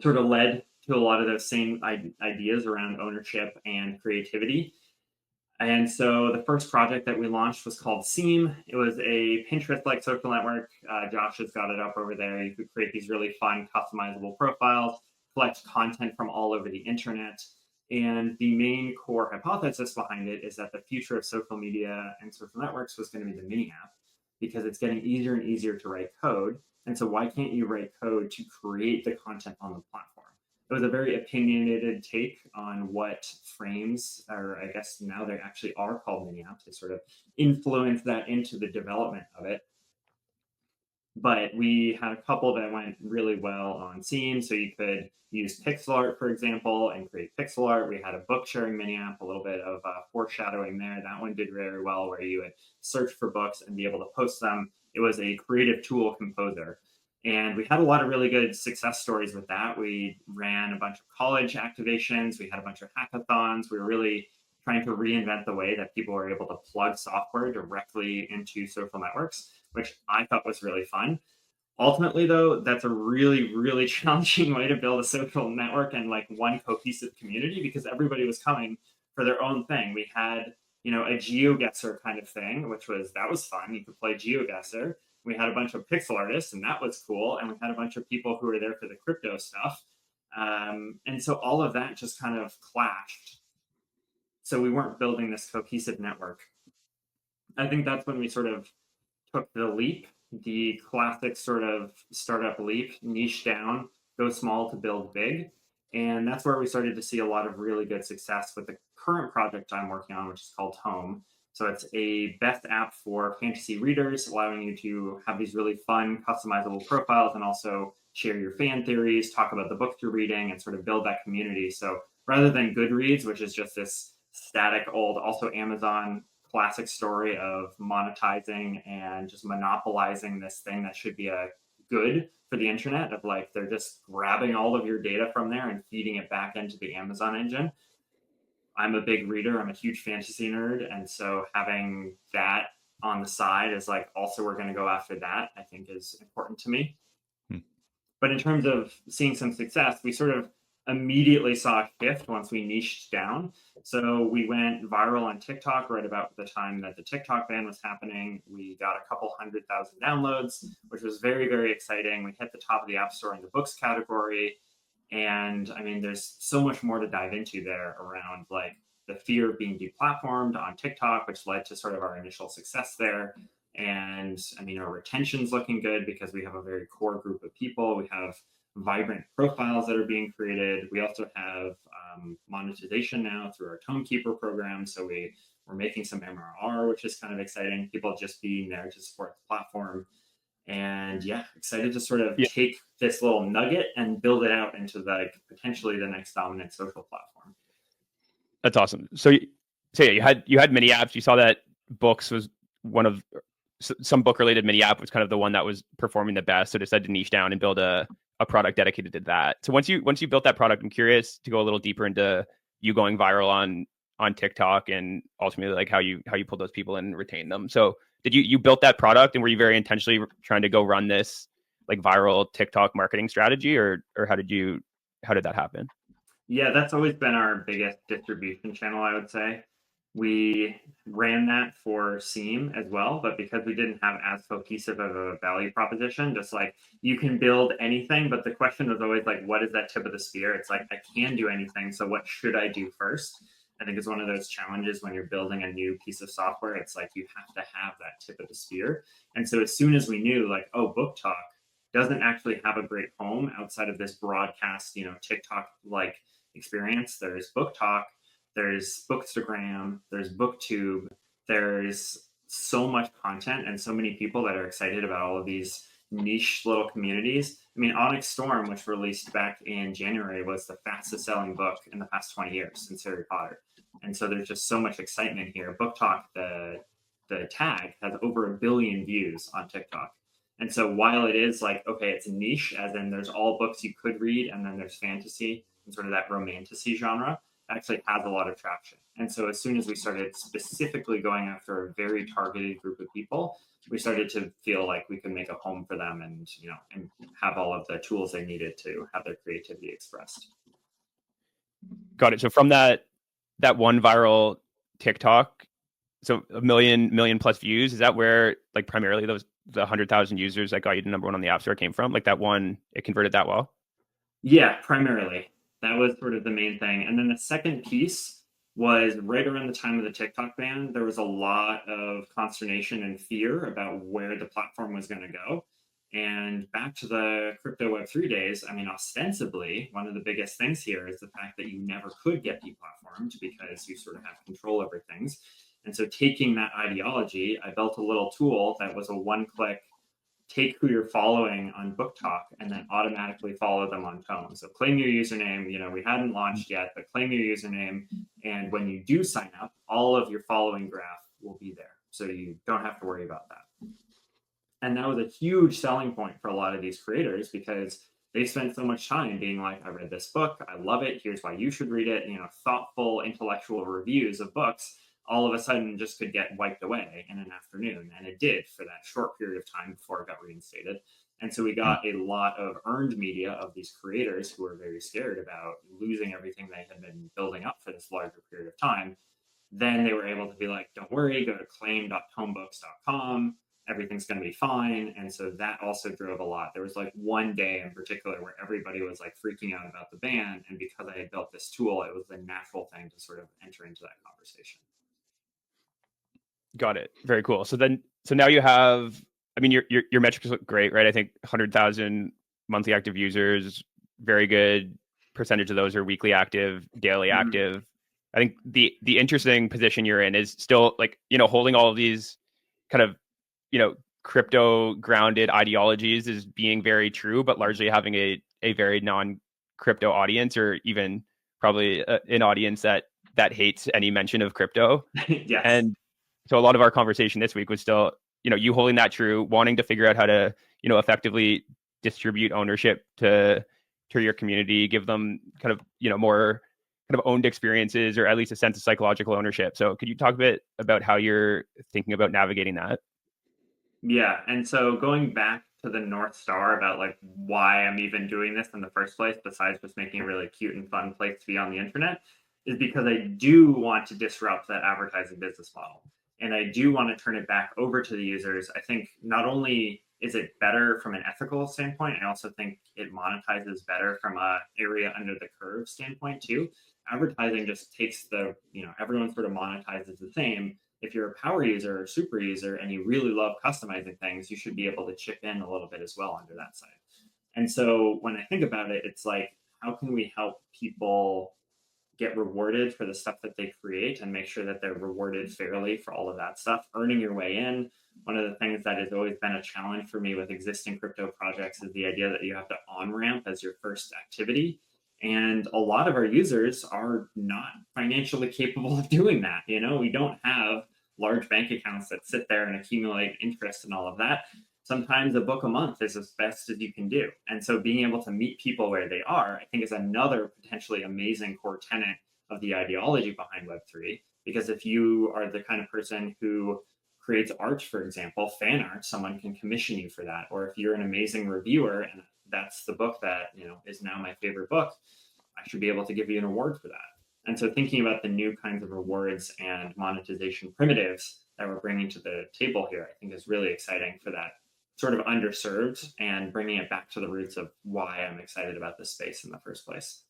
sort of led to a lot of those same ideas around ownership and creativity. And so the first project that we launched was called Seam. It was a Pinterest-like social network. Josh has got it up over there. You could create these really fun, customizable profiles, collect content from all over the internet. And the main core hypothesis behind it is that the future of social media and social networks was going to be the mini app, because it's getting easier and easier to write code. And so why can't you write code to create the content on the platform? It was a very opinionated take on what frames, or I guess now they actually are called mini apps. They sort of influence that into the development of it. But we had a couple that went really well on Seam. So you could use pixel art, for example, and create pixel art. We had a book sharing mini app, a little bit of foreshadowing there. That one did very well, where you would search for books and be able to post them. It was a creative tool composer. And we had a lot of really good success stories with that. We ran a bunch of college activations. We had a bunch of hackathons. We were really trying to reinvent the way that people were able to plug software directly into social networks, which I thought was really fun. Ultimately, though, that's a really, really challenging way to build a social network and like one cohesive community, because everybody was coming for their own thing. We had, a GeoGuessr kind of thing, that was fun. You could play GeoGuessr. We had a bunch of pixel artists, and that was cool. And we had a bunch of people who were there for the crypto stuff. And so all of that just kind of clashed. So we weren't building this cohesive network. I think that's when we sort of took the leap, the classic sort of startup leap, niche down, go small to build big. And that's where we started to see a lot of really good success with the current project I'm working on, which is called Tome. So it's a best app for fantasy readers, allowing you to have these really fun, customizable profiles and also share your fan theories, talk about the books you're reading, and sort of build that community. So rather than Goodreads, which is just this static old, also Amazon classic story of monetizing and just monopolizing this thing that should be a good for the internet, of like they're just grabbing all of your data from there and feeding it back into the Amazon engine. I'm a big reader, I'm a huge fantasy nerd, and so having that on the side is like, also we're going to go after that, I think is important to me. But in terms of seeing some success, we sort of immediately saw a shift once we niched down. So we went viral on TikTok right about the time that the TikTok ban was happening. We got a couple 100,000 downloads, which was very, very exciting. We hit the top of the App Store in the books category. And I mean, there's so much more to dive into there around like the fear of being deplatformed on TikTok, which led to sort of our initial success there. And I mean, our retention's looking good because we have a very core group of people. We have vibrant profiles that are being created. We also have monetization now through our Tome Keeper program. So we're making some MRR, which is kind of exciting. People just being there to support the platform. And yeah, excited to sort of take this little nugget and build it out into like potentially the next dominant social platform. That's awesome. So yeah, you had mini apps. You saw that books was one of some book related mini app was kind of the one that was performing the best. So decided to niche down and build a product dedicated to that. So once you built that product, I'm curious to go a little deeper into you going viral on TikTok and ultimately like how you pull those people and retain them. So did you built that product, and were you very intentionally trying to go run this like viral TikTok marketing strategy, or how did that happen? Yeah, that's always been our biggest distribution channel, I would say. We ran that for Seam as well, but because we didn't have as cohesive of a value proposition, just like you can build anything, but the question was always like, what is that tip of the spear? It's like, I can do anything, so what should I do first? I think it's one of those challenges when you're building a new piece of software. It's like you have to have that tip of the spear. And so as soon as we knew like, oh, BookTok doesn't actually have a great home outside of this broadcast, TikTok like experience. There's BookTok, there's Bookstagram, there's BookTube, there's so much content and so many people that are excited about all of these niche little communities. I mean, Onyx Storm, which released back in January, was the fastest selling book in the past 20 years since Harry Potter. And so there's just so much excitement here. BookTok, the tag, has over 1 billion views on TikTok. And so while it is like, okay, it's a niche, as in there's all books you could read, and then there's fantasy and sort of that romantasy genre, actually has a lot of traction. And so as soon as we started specifically going after a very targeted group of people, we started to feel like we could make a home for them and have all of the tools they needed to have their creativity expressed. Got it. So from that one viral TikTok, so 1 million plus views, is that where like primarily the 100,000 users that got you to number one on the App Store came from? Like that one, it converted that well? Yeah, primarily. That was sort of the main thing. And then the second piece was right around the time of the TikTok ban, there was a lot of consternation and fear about where the platform was going to go. And back to the crypto Web3 days, I mean, ostensibly, one of the biggest things here is the fact that you never could get deplatformed because you sort of have control over things. And so taking that ideology, I built a little tool that was a one-click take who you're following on BookTok and then automatically follow them on Tome. So claim your username. We hadn't launched yet, but claim your username. And when you do sign up, all of your following graph will be there. So you don't have to worry about that. And that was a huge selling point for a lot of these creators because they spent so much time being like, I read this book, I love it, here's why you should read it, thoughtful intellectual reviews of books all of a sudden just could get wiped away in an afternoon. And it did for that short period of time before it got reinstated. And so we got a lot of earned media of these creators who were very scared about losing everything they had been building up for this larger period of time. Then they were able to be like, don't worry, go to claim.tomebooks.com. Everything's going to be fine. And so that also drove a lot. There was like one day in particular where everybody was like freaking out about the ban. And because I had built this tool, it was the natural thing to sort of enter into that conversation. Got it. Very cool. So now you have, I mean, your metrics look great, right? I think 100,000 monthly active users, very good percentage of those are weekly active, daily Mhm. active. I think the interesting position you're in is still like, you know, holding all of these kind of, you know, crypto grounded ideologies is being very true, but largely having a very non-crypto audience, or even probably an audience that hates any mention of crypto. Yes. And so a lot of our conversation this week was still, you know, you holding that true, wanting to figure out how to, you know, effectively distribute ownership to your community, give them kind of, you know, more kind of owned experiences, or at least a sense of psychological ownership. So could you talk a bit about how you're thinking about navigating that? Yeah, and so going back to the North Star about like why I'm even doing this in the first place, besides just making a really cute and fun place to be on the internet, is because I do want to disrupt that advertising business model. And I do want to turn it back over to the users. I think not only is it better from an ethical standpoint, I also think it monetizes better from a area under the curve standpoint too. Advertising just takes the, you know, everyone sort of monetizes the same. If you're a power user or super user and you really love customizing things, you should be able to chip in a little bit as well under that side. And so when I think about it, it's like, how can we help people get rewarded for the stuff that they create and make sure that they're rewarded fairly for all of that stuff? Earning your way in. One of the things that has always been a challenge for me with existing crypto projects is the idea that you have to on ramp as your first activity. And a lot of our users are not financially capable of doing that. You know, we don't have large bank accounts that sit there and accumulate interest and all of that. Sometimes a book a month is as best as you can do. And so being able to meet people where they are, I think, is another potentially amazing core tenet of the ideology behind Web3. Because if you are the kind of person who creates art, for example, fan art, someone can commission you for that. Or if you're an amazing reviewer and that's the book that, you know, is now my favorite book, I should be able to give you an award for that. And so thinking about the new kinds of rewards and monetization primitives that we're bringing to the table here, I think is really exciting for that sort of underserved, and bringing it back to the roots of why I'm excited about this space in the first place.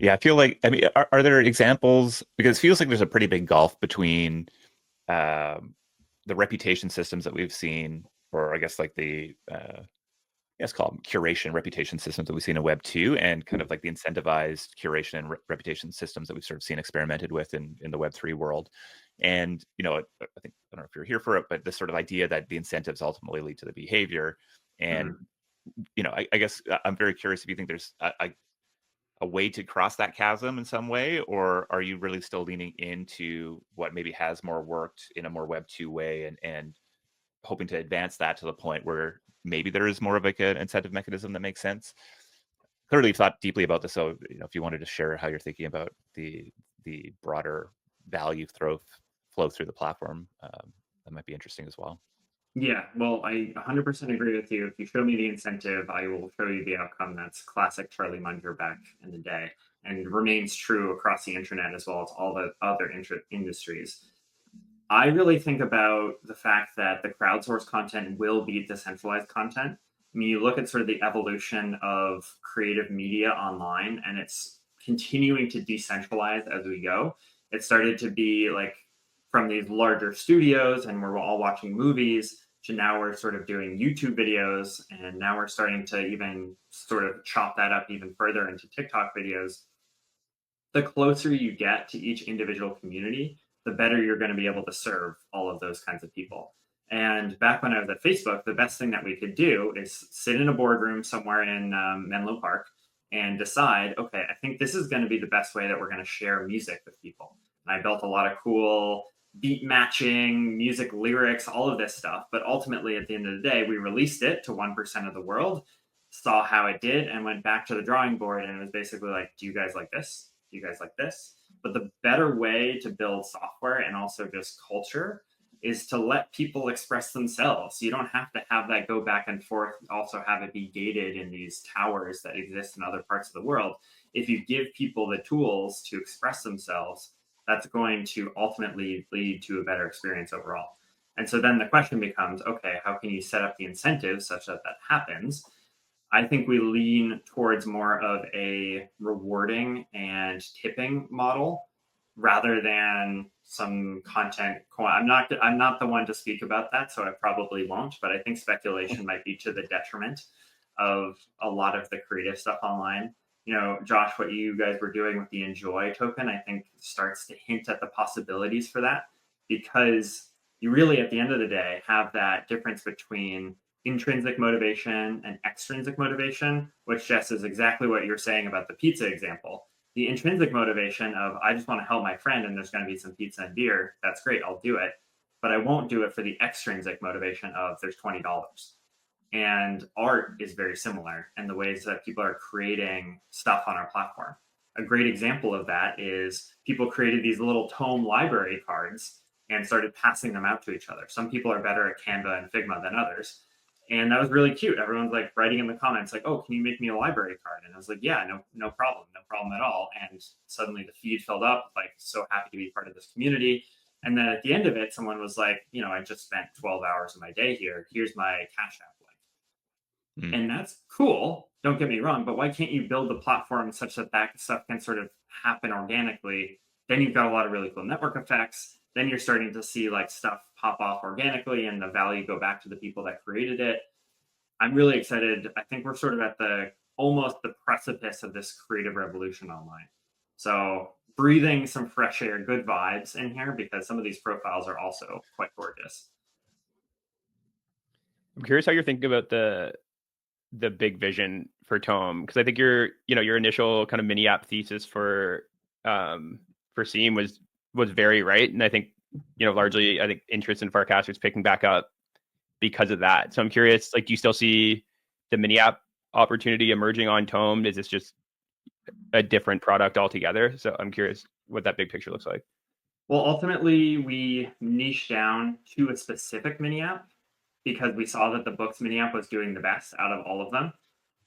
Yeah, I feel like, I mean, are there examples? Because it feels like there's a pretty big gulf between the reputation systems that we've seen, or I guess like the let's call them curation reputation systems that we've seen in Web 2, and kind of like the incentivized curation and reputation systems that we've sort of seen experimented with in the Web 3 world. And, you know, I think, I don't know if you're here for it, but this sort of idea that the incentives ultimately lead to the behavior. And, you know, I guess I'm very curious if you think there's a way to cross that chasm in some way, or are you really still leaning into what maybe has more worked in a more Web 2 way, and hoping to advance that to the point where maybe there is more of like an incentive mechanism that makes sense? Clearly you've thought deeply about this, so, you know, if you wanted to share how you're thinking about the broader value flow through the platform, that might be interesting as well. Yeah, well, I 100% agree with you. If you show me the incentive, I will show you the outcome. That's classic Charlie Munger back in the day, and remains true across the internet as well as all the other industries. I really think about the fact that the crowdsourced content will be decentralized content. I mean, you look at sort of the evolution of creative media online, and it's continuing to decentralize as we go. It started to be like from these larger studios, and we're all watching movies, to now we're sort of doing YouTube videos, and now we're starting to even sort of chop that up even further into TikTok videos. The closer you get to each individual community, the better you're going to be able to serve all of those kinds of people. And back when I was at Facebook, the best thing that we could do is sit in a boardroom somewhere in Menlo Park and decide, okay, I think this is going to be the best way that we're going to share music with people. And I built a lot of cool beat matching, music lyrics, all of this stuff. But ultimately, at the end of the day, we released it to 1% of the world, saw how it did, and went back to the drawing board. And it was basically like, do you guys like this? Do you guys like this? But the better way to build software and also just culture is to let people express themselves. You don't have to have that go back and forth, also have it be gated in these towers that exist in other parts of the world. If you give people the tools to express themselves, that's going to ultimately lead to a better experience overall. And so then the question becomes, okay, how can you set up the incentives such that that happens? I think we lean towards more of a rewarding and tipping model rather than some content. I'm not the one to speak about that, so I probably won't. But I think speculation might be to the detriment of a lot of the creative stuff online. You know, Josh, what you guys were doing with the Enjoy token, I think starts to hint at the possibilities for that, because you really, at the end of the day, have that difference between intrinsic motivation and extrinsic motivation, which, Jess, is exactly what you're saying about the pizza example. The intrinsic motivation of, I just want to help my friend and there's going to be some pizza and beer, that's great, I'll do it. But I won't do it for the extrinsic motivation of, there's $20. And art is very similar in the ways that people are creating stuff on our platform. A great example of that is people created these little Tome library cards and started passing them out to each other. Some people are better at Canva and Figma than others. And that was really cute. Everyone's like writing in the comments, like, oh, can you make me a library card? And I was like, yeah, no problem at all. And suddenly the feed filled up, like, so happy to be part of this community. And then at the end of it, someone was like, you know, I just spent 12 hours of my day here. Here's my Cash App link. And that's cool. Don't get me wrong, but why can't you build the platform such that that stuff can sort of happen organically? Then you've got a lot of really cool network effects. Then you're starting to see like stuff pop off organically and the value go back to the people that created it. I'm really excited. I think we're sort of at almost the precipice of this creative revolution online. So breathing some fresh air, good vibes in here, because some of these profiles are also quite gorgeous. I'm curious how you're thinking about the big vision for Tome, because I think your initial kind of mini app thesis for Seam was very right, and I think largely interest in Farcaster is picking back up because of that. So I'm curious, like, do you still see the mini app opportunity emerging on Tome? Is this just a different product altogether? So I'm curious what that big picture looks like. Well, ultimately, we niche down to a specific mini app because we saw that the books mini app was doing the best out of all of them.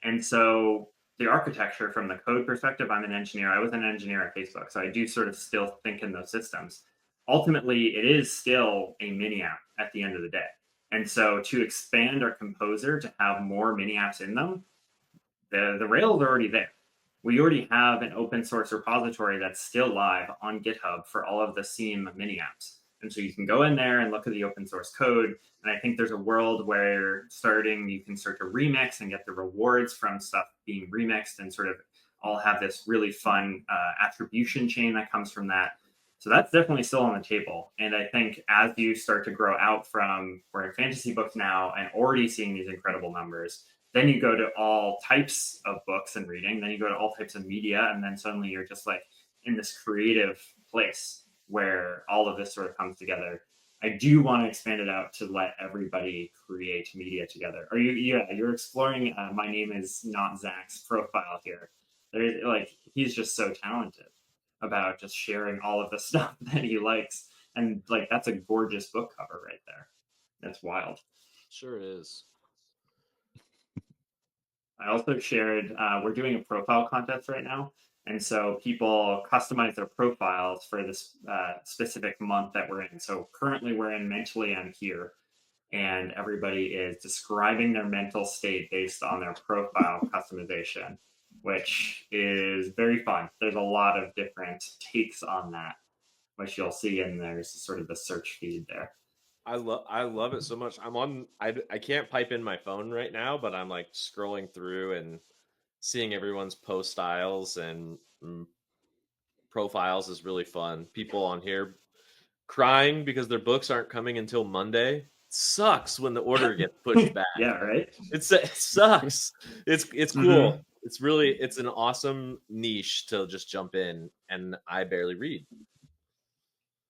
And so the architecture from the code perspective, I'm an engineer. I was an engineer at Facebook, so I do sort of still think in those systems. Ultimately, it is still a mini app at the end of the day. And so to expand our composer to have more mini apps in them, the Rails are already there. We already have an open source repository that's still live on GitHub for all of the Seam mini apps. And so you can go in there and look at the open source code. And I think there's a world where you can start to remix and get the rewards from stuff being remixed and sort of all have this really fun attribution chain that comes from that. So that's definitely still on the table. And I think as you start to grow out from, we're in fantasy books now and already seeing these incredible numbers, then you go to all types of books and reading, then you go to all types of media, and then suddenly you're just like in this creative place where all of this sort of comes together. I do want to expand it out to let everybody create media together. You're exploring My Name Is Not Zach's profile here. He's just so talented about just sharing all of the stuff that he likes. And like, that's a gorgeous book cover right there. That's wild. Sure is. I also shared, we're doing a profile contest right now. And so people customize their profiles for this specific month that we're in. So currently we're in Mentally I'm Here, and everybody is describing their mental state based on their profile customization, which is very fun. There's a lot of different takes on that, which you'll see, and there's sort of the search feed there. I love it so much. I can't pipe in my phone right now, but I'm like scrolling through and seeing everyone's post styles and profiles is really fun. People on here crying because their books aren't coming until Monday. Sucks when the order gets pushed back. Yeah, right. It sucks. It's cool. It's an awesome niche to just jump in, and I barely read.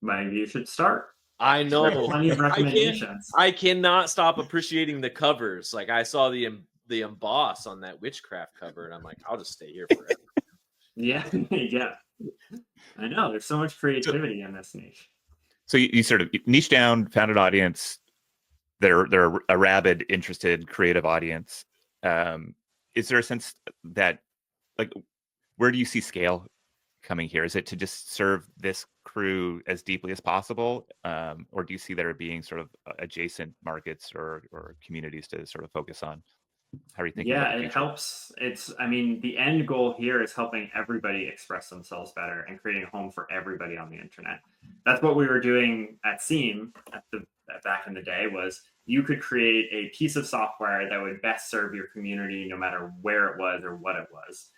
Maybe you should start. I know. Plenty of recommendations. I cannot stop appreciating the covers. Like, I saw the emboss on that witchcraft cover, and I'm like, I'll just stay here forever. Yeah. I know. There's so much creativity in this niche. So you sort of niche down, found an audience. They're a rabid, interested, creative audience. Is there a sense that, like, where do you see scale coming here? Is it to just serve this crew as deeply as possible, or do you see there being sort of adjacent markets or communities to sort of focus on? How are you thinking? Yeah, it helps. The end goal here is helping everybody express themselves better and creating a home for everybody on the internet. That's what we were doing at Seam back in the day, was you could create a piece of software that would best serve your community no matter where it was or what it was.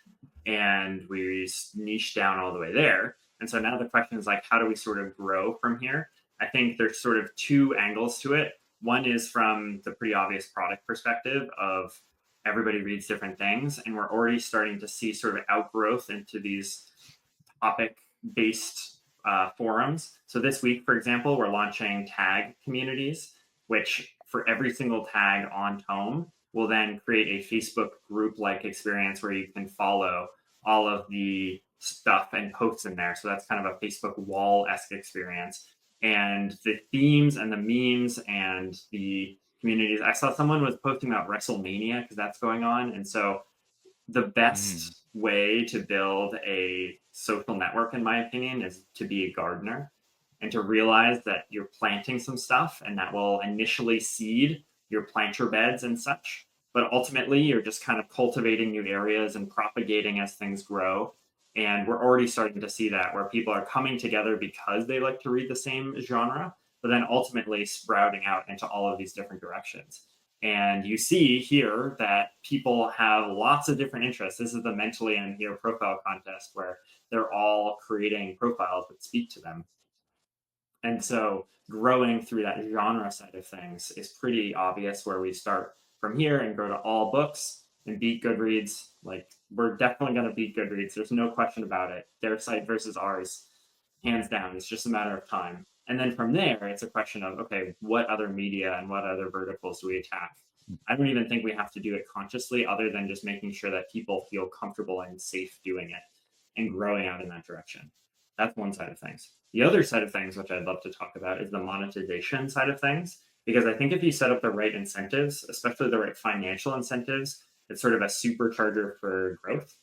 And we niched down all the way there. And so now the question is like, how do we sort of grow from here? I think there's sort of two angles to it. One is from the pretty obvious product perspective of everybody reads different things, and we're already starting to see sort of outgrowth into these topic-based forums. So this week, for example, we're launching tag communities, which for every single tag on Tome will then create a Facebook group-like experience where you can follow all of the stuff and posts in there. So that's kind of a Facebook wall-esque experience. And the themes and the memes and the communities. I saw someone was posting about WrestleMania because that's going on. And so the best way to build a social network, in my opinion, is to be a gardener and to realize that you're planting some stuff and that will initially seed your planter beds and such. But ultimately, you're just kind of cultivating new areas and propagating as things grow. And we're already starting to see that where people are coming together because they like to read the same genre, but then ultimately sprouting out into all of these different directions. And you see here that people have lots of different interests. This is the Mentally Here profile contest where they're all creating profiles that speak to them. And so growing through that genre side of things is pretty obvious where we start from here and go to all books and beat Goodreads. Like, we're definitely going to beat Goodreads. There's no question about it. Their site versus ours, hands down. It's just a matter of time. And then from there, it's a question of, okay, what other media and what other verticals do we attack? I don't even think we have to do it consciously other than just making sure that people feel comfortable and safe doing it and growing out in that direction. That's one side of things. The other side of things, which I'd love to talk about, is the monetization side of things. Because I think if you set up the right incentives, especially the right financial incentives, it's sort of a supercharger for growth.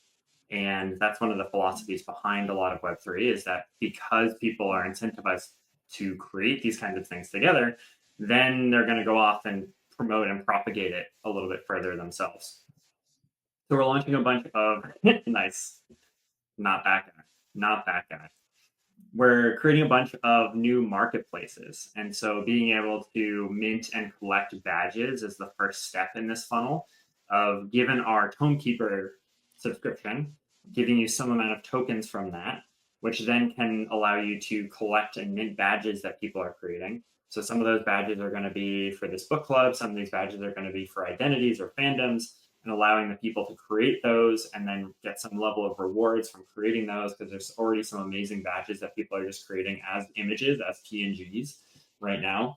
And that's one of the philosophies behind a lot of Web3 is that because people are incentivized to create these kinds of things together, then they're going to go off and promote and propagate it a little bit further themselves. So we're launching a bunch of nice, not that guy. We're creating a bunch of new marketplaces. And so being able to mint and collect badges is the first step in this funnel of, given our Tomekeeper subscription, giving you some amount of tokens from that, which then can allow you to collect and mint badges that people are creating. So some of those badges are going to be for this book club. Some of these badges are going to be for identities or fandoms, and allowing the people to create those and then get some level of rewards from creating those, because there's already some amazing badges that people are just creating as images, as PNGs right now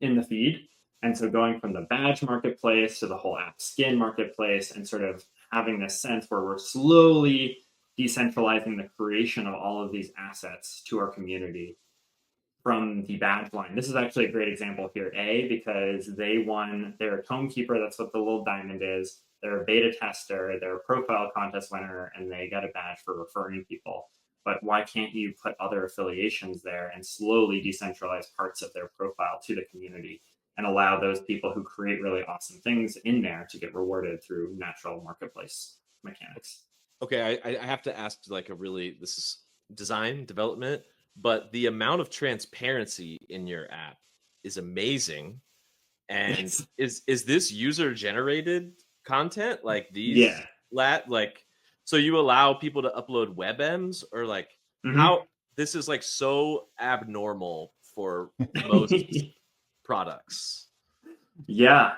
in the feed. And so going from the badge marketplace to the whole app skin marketplace and sort of having this sense where we're slowly decentralizing the creation of all of these assets to our community from the badge line. This is actually a great example here, because they won their Tomekeeper. That's what the little diamond is. They're a beta tester, they're a profile contest winner, and they got a badge for referring people. But why can't you put other affiliations there and slowly decentralize parts of their profile to the community and allow those people who create really awesome things in there to get rewarded through natural marketplace mechanics? Okay, I have to ask, like, this is design development, but the amount of transparency in your app is amazing. And Yes. is this user generated content, like these? Yeah. So you allow people to upload WebMs, or like how this is like so abnormal for most products? Yeah,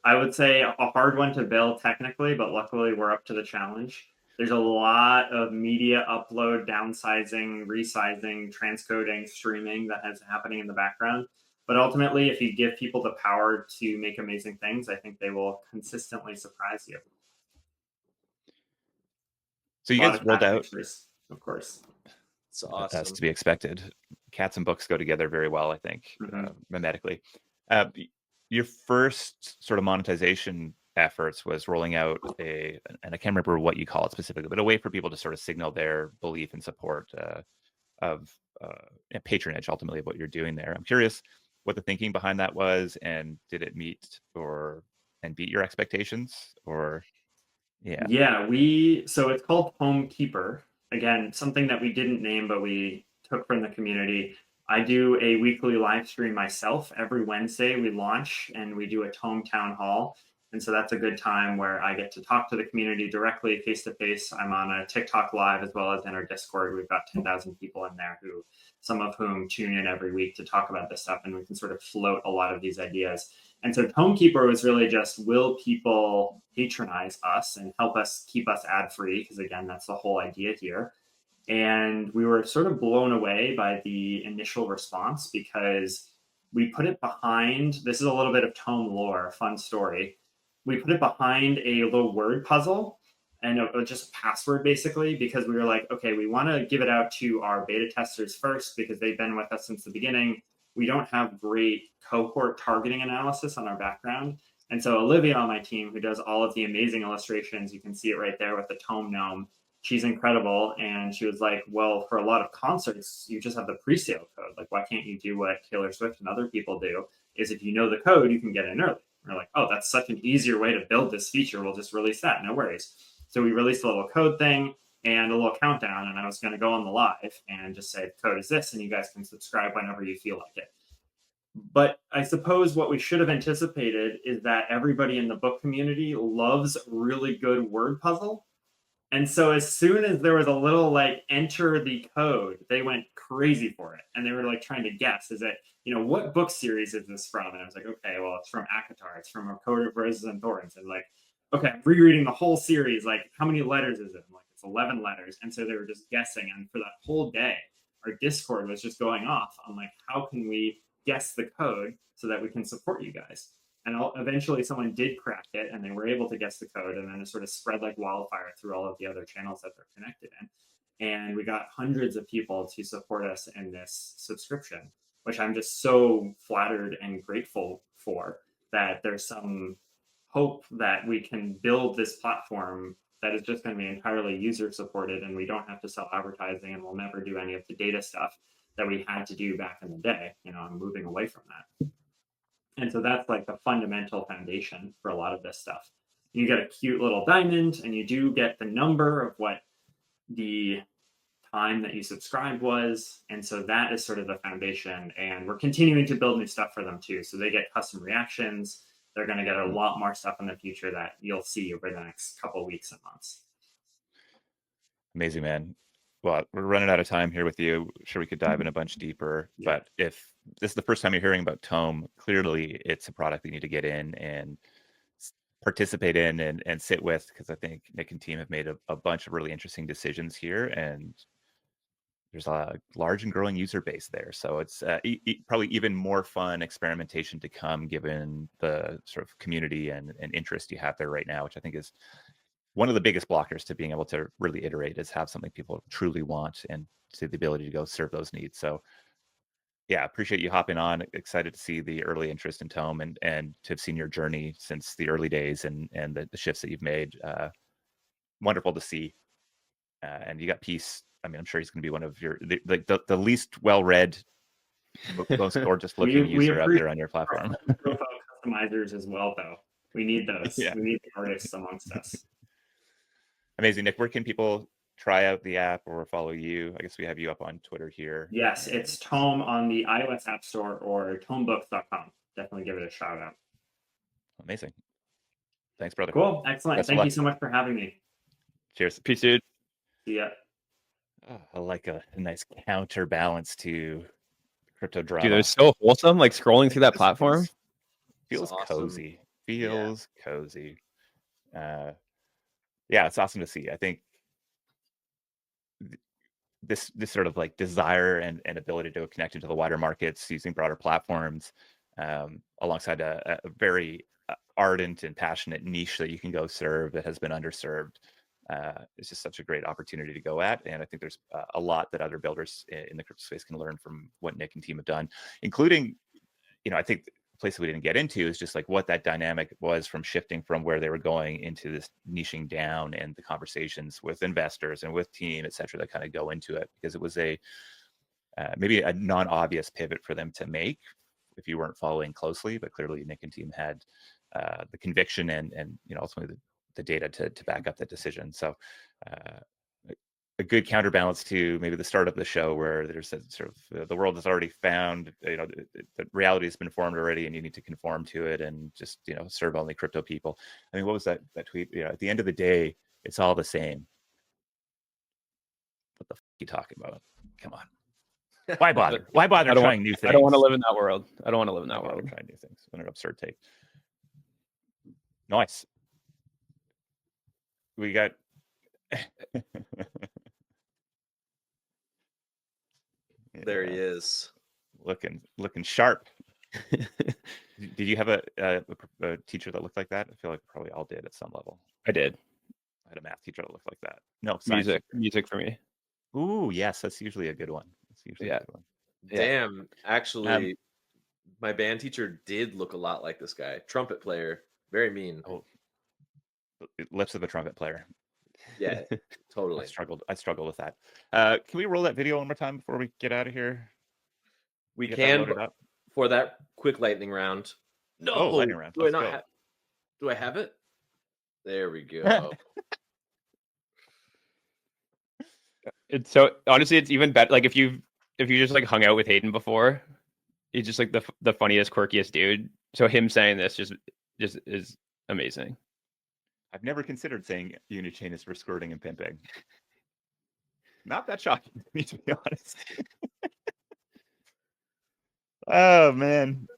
I would say, a hard one to build technically, but luckily we're up to the challenge. There's a lot of media upload, downsizing, resizing, transcoding, streaming that is happening in the background. But ultimately, if you give people the power to make amazing things, I think they will consistently surprise you. So you guys rolled out, pictures, of course. It's awesome. That's to be expected. Cats and books go together very well, I think, mimetically. Your first sort of monetization efforts was rolling out and I can't remember what you call it specifically, but a way for people to sort of signal their belief and support of patronage, ultimately, of what you're doing there. I'm curious what the thinking behind that was, and did it meet and beat your expectations, or? Yeah, so it's called Tomekeeper. Again, something that we didn't name, but we took from the community. I do a weekly live stream myself. Every Wednesday we launch and we do a Tome town hall. And so that's a good time where I get to talk to the community directly, face to face. I'm on a TikTok live as well as in our Discord. We've got 10,000 people in there who, some of whom tune in every week to talk about this stuff, and we can sort of float a lot of these ideas. And so Tomekeeper was really just, will people patronize us and help us keep us ad free? Because again, that's the whole idea here. And we were sort of blown away by the initial response because we put it behind, this is a little bit of Tome lore, fun story. We put it behind a little word puzzle and just a password basically, because we were like, okay, we want to give it out to our beta testers first because they've been with us since the beginning. We don't have great cohort targeting analysis on our background. And so Olivia on my team, who does all of the amazing illustrations, you can see it right there with the Tome gnome, she's incredible. And she was like, well, for a lot of concerts, you just have the pre-sale code. Like, why can't you do what Taylor Swift and other people do, is if you know the code, you can get in early. We're like, oh, that's such an easier way to build this feature. We'll just release that. No worries. So we released a little code thing and a little countdown. And I was going to go on the live and just say, the code is this, and you guys can subscribe whenever you feel like it. But I suppose what we should have anticipated is that everybody in the book community loves really good word puzzle. And so as soon as there was a little like enter the code, they went crazy for it. And they were like trying to guess, is it, what book series is this from? And I was like, okay, well, it's from ACOTAR. It's from A Code of Roses and Thorns. And like, okay, I'm rereading the whole series. Like, how many letters is it? I'm like, it's 11 letters. And so they were just guessing. And for that whole day, our Discord was just going off on like, how can we guess the code so that we can support you guys? And eventually someone did crack it and they were able to guess the code, and then it sort of spread like wildfire through all of the other channels that they're connected in. And we got hundreds of people to support us in this subscription, which I'm just so flattered and grateful for, that there's some hope that we can build this platform that is just going to be entirely user supported, and we don't have to sell advertising, and we'll never do any of the data stuff that we had to do back in the day. I'm moving away from that. And so that's like the fundamental foundation for a lot of this stuff. You get a cute little diamond, and you do get the number of what the time that you subscribed was. And so that is sort of the foundation. And we're continuing to build new stuff for them too. So they get custom reactions. They're going to get a lot more stuff in the future that you'll see over the next couple of weeks and months. Amazing, man. Well, we're running out of time here with you. Sure, we could dive in a bunch deeper. Yeah. But if this is the first time you're hearing about Tome, clearly it's a product you need to get in and participate in and sit with, because I think Nick and team have made a bunch of really interesting decisions here, and there's a large and growing user base there. So it's probably even more fun experimentation to come, given the sort of community and interest you have there right now, which I think is one of the biggest blockers to being able to really iterate, is have something people truly want and to the ability to go serve those needs. So yeah, appreciate you hopping on. Excited to see the early interest in Tome and to have seen your journey since the early days and the shifts that you've made. Wonderful to see. And you got Peace. I mean, I'm sure he's going to be one of the least well-read, most gorgeous looking user out there on your platform. Profile customizers as well, though. We need those. Yeah. We need the artists amongst us. Amazing. Nick, where can people try out the app or follow you? I guess we have you up on Twitter here. Yes, it's Tome on the iOS App Store or tomebooks.com. Definitely give it a shout out. Amazing. Thanks, brother. Cool. Excellent. Best of Thank luck. you so much for having me. Cheers. Peace, dude. See ya. Oh, I like a nice counterbalance to crypto drama. Dude, it was so wholesome, like scrolling through that platform. Feels awesome. cozy. Feels cozy. Yeah, it's awesome to see. I think this sort of like desire and ability to connect into the wider markets using broader platforms, alongside a very ardent and passionate niche that you can go serve that has been underserved. It's just such a great opportunity to go at. And I think there's a lot that other builders in the crypto space can learn from what Nick and team have done, including, I think the place that we didn't get into is just like what that dynamic was from shifting from where they were going into this niching down, and the conversations with investors and with team, et cetera, that kind of go into it, because it was maybe a non-obvious pivot for them to make if you weren't following closely, but clearly Nick and team had the conviction and ultimately the data to back up that decision. So a good counterbalance to maybe the start of the show, where there's a sort of the world has already found, the reality has been formed already, and you need to conform to it and just serve only crypto people. I mean, what was that tweet? At the end of the day, it's all the same. What the f are you talking about? Come on. Why bother? Why bother trying new things? I don't want to live in that world. I don't want to live in that world. Trying new things. What an absurd take. Nice. We got. There he is, looking sharp. Did you have a teacher that looked like that? I feel like probably all did at some level. I did. I had a math teacher that looked like that. No, music for me. Ooh, yes, that's usually a good one. A good one. Damn, actually, my band teacher did look a lot like this guy. Trumpet player, very mean. Oh, lips of a trumpet player. Yeah, totally. I struggled with that. Can we roll that video one more time before we get out of here? We can for that quick lightning round. No, lightning round. Do I not have? Do I have it? There we go. It's so honestly, it's even better. Like if you just like hung out with Hayden before, he's just like the funniest, quirkiest dude. So him saying this just is amazing. I've never considered saying Unichain is for squirting and pimping. Not that shocking to me, to be honest. Oh man.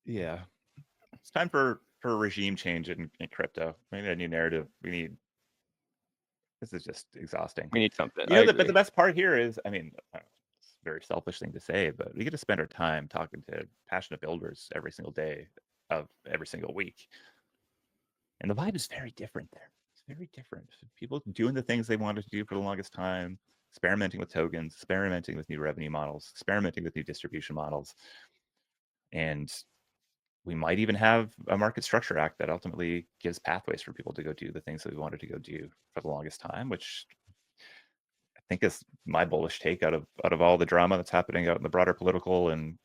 Yeah. It's time for a regime change in crypto. We need a new narrative. This is just exhausting. We need something. But the best part here is, I mean, it's a very selfish thing to say, but we get to spend our time talking to passionate builders every single day of every single week. And the vibe is very different there. It's very different. People doing the things they wanted to do for the longest time, experimenting with tokens, experimenting with new revenue models, experimenting with new distribution models. And we might even have a market structure act that ultimately gives pathways for people to go do the things that we wanted to go do for the longest time, which I think is my bullish take out of all the drama that's happening out in the broader political and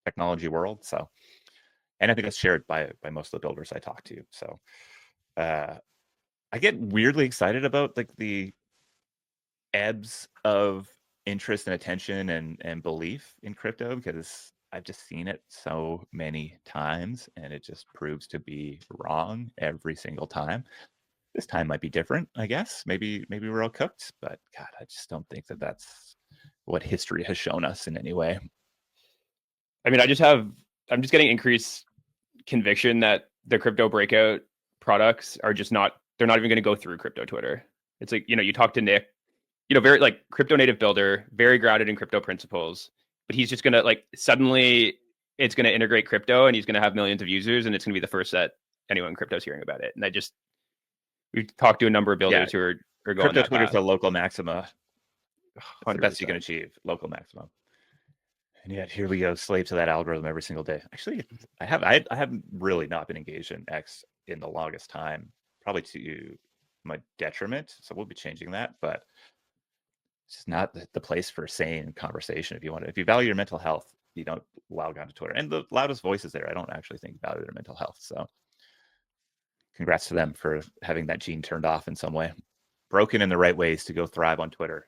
technology world. So, and I think that's shared by most of the builders I talk to. So I get weirdly excited about like the ebbs of interest and attention and belief in crypto, because I've just seen it so many times and it just proves to be wrong every single time. This time might be different, I guess. Maybe we're all cooked, but God, I just don't think that that's what history has shown us in any way. I mean, I'm just getting increased conviction that the crypto breakout products are just they're not even going to go through crypto Twitter. It's like, you talk to Nick, very like crypto native builder, very grounded in crypto principles, but he's just going to like, suddenly it's going to integrate crypto and he's going to have millions of users and it's going to be the first that anyone in crypto is hearing about it. And we've talked to a number of builders who are going crypto that Twitter's path. a local maxima. 100%. The best you can achieve, local maximum. And yet here we go, slave to that algorithm every single day. Actually, I haven't really not been engaged in X in the longest time, probably to my detriment. So we'll be changing that, but it's just not the place for sane conversation. If you value your mental health, you don't log on to Twitter. And the loudest voices there, I don't actually think value their mental health. So congrats to them for having that gene turned off in some way, broken in the right ways to go thrive on Twitter.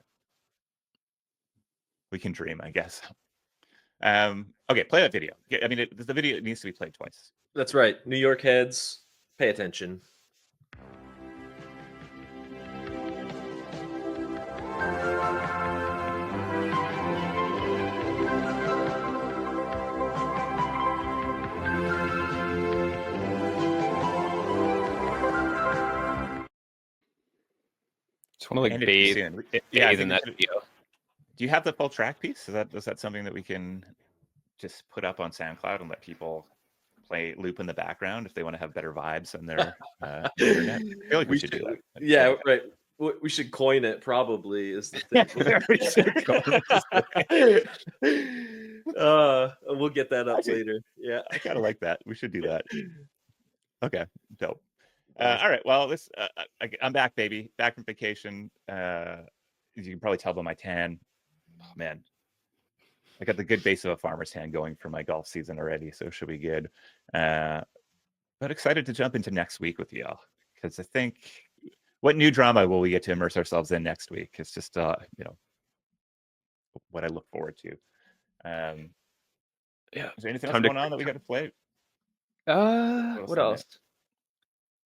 We can dream, I guess. Okay, play that video. I mean, the video needs to be played twice. That's right. New York heads, pay attention. Just want to like bathe in that video. Do you have the full track piece? Is that something that we can just put up on SoundCloud and let people loop in the background if they want to have better vibes on their internet? I feel like we should do that. Yeah, right. We should coin it. Probably is the thing. We'll get that up later. Yeah, I kind of like that. We should do that. Okay, dope. All right. Well, I'm back, baby. Back from vacation. As you can probably tell by my tan. Oh man, I got the good base of a farmer's tan going for my golf season already, so it should be good. But excited to jump into next week with y'all, because I think what new drama will we get to immerse ourselves in next week? It's just what I look forward to. Yeah. Is there anything else Time to- going on that we got to play? What else?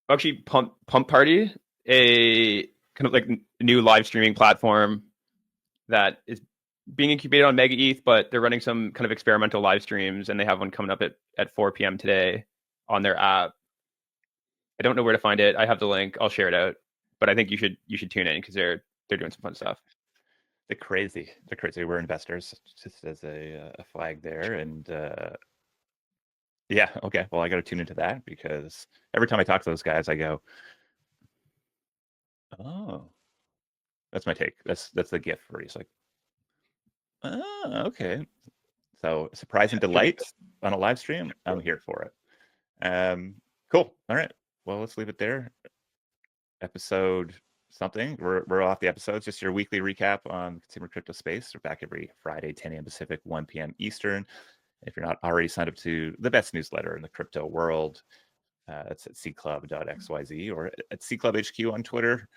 Actually, Pump Party, a kind of like new live streaming platform that is being incubated on Mega ETH, but they're running some kind of experimental live streams, and they have one coming up at 4 p.m. today on their app. I don't know where to find it. I have the link. I'll share it out. But I think you should tune in because they're doing some fun stuff. They're crazy. We're investors, just as a flag there. And yeah, okay. Well, I got to tune into that because every time I talk to those guys, I go, oh, that's my take. That's the gift where he's like, oh, okay. So surprise and delight on a live stream. I'm here for it. Cool. All right. Well, let's leave it there. Episode something. We're off the episodes. Just your weekly recap on consumer crypto space. We're back every Friday, 10 a.m. Pacific, 1 p.m. Eastern. If you're not already signed up to the best newsletter in the crypto world, it's at cclub.xyz or at cclubhq on Twitter.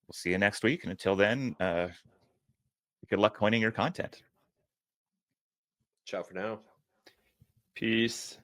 We'll see you next week. And until then, good luck coining your content. Ciao for now. Peace.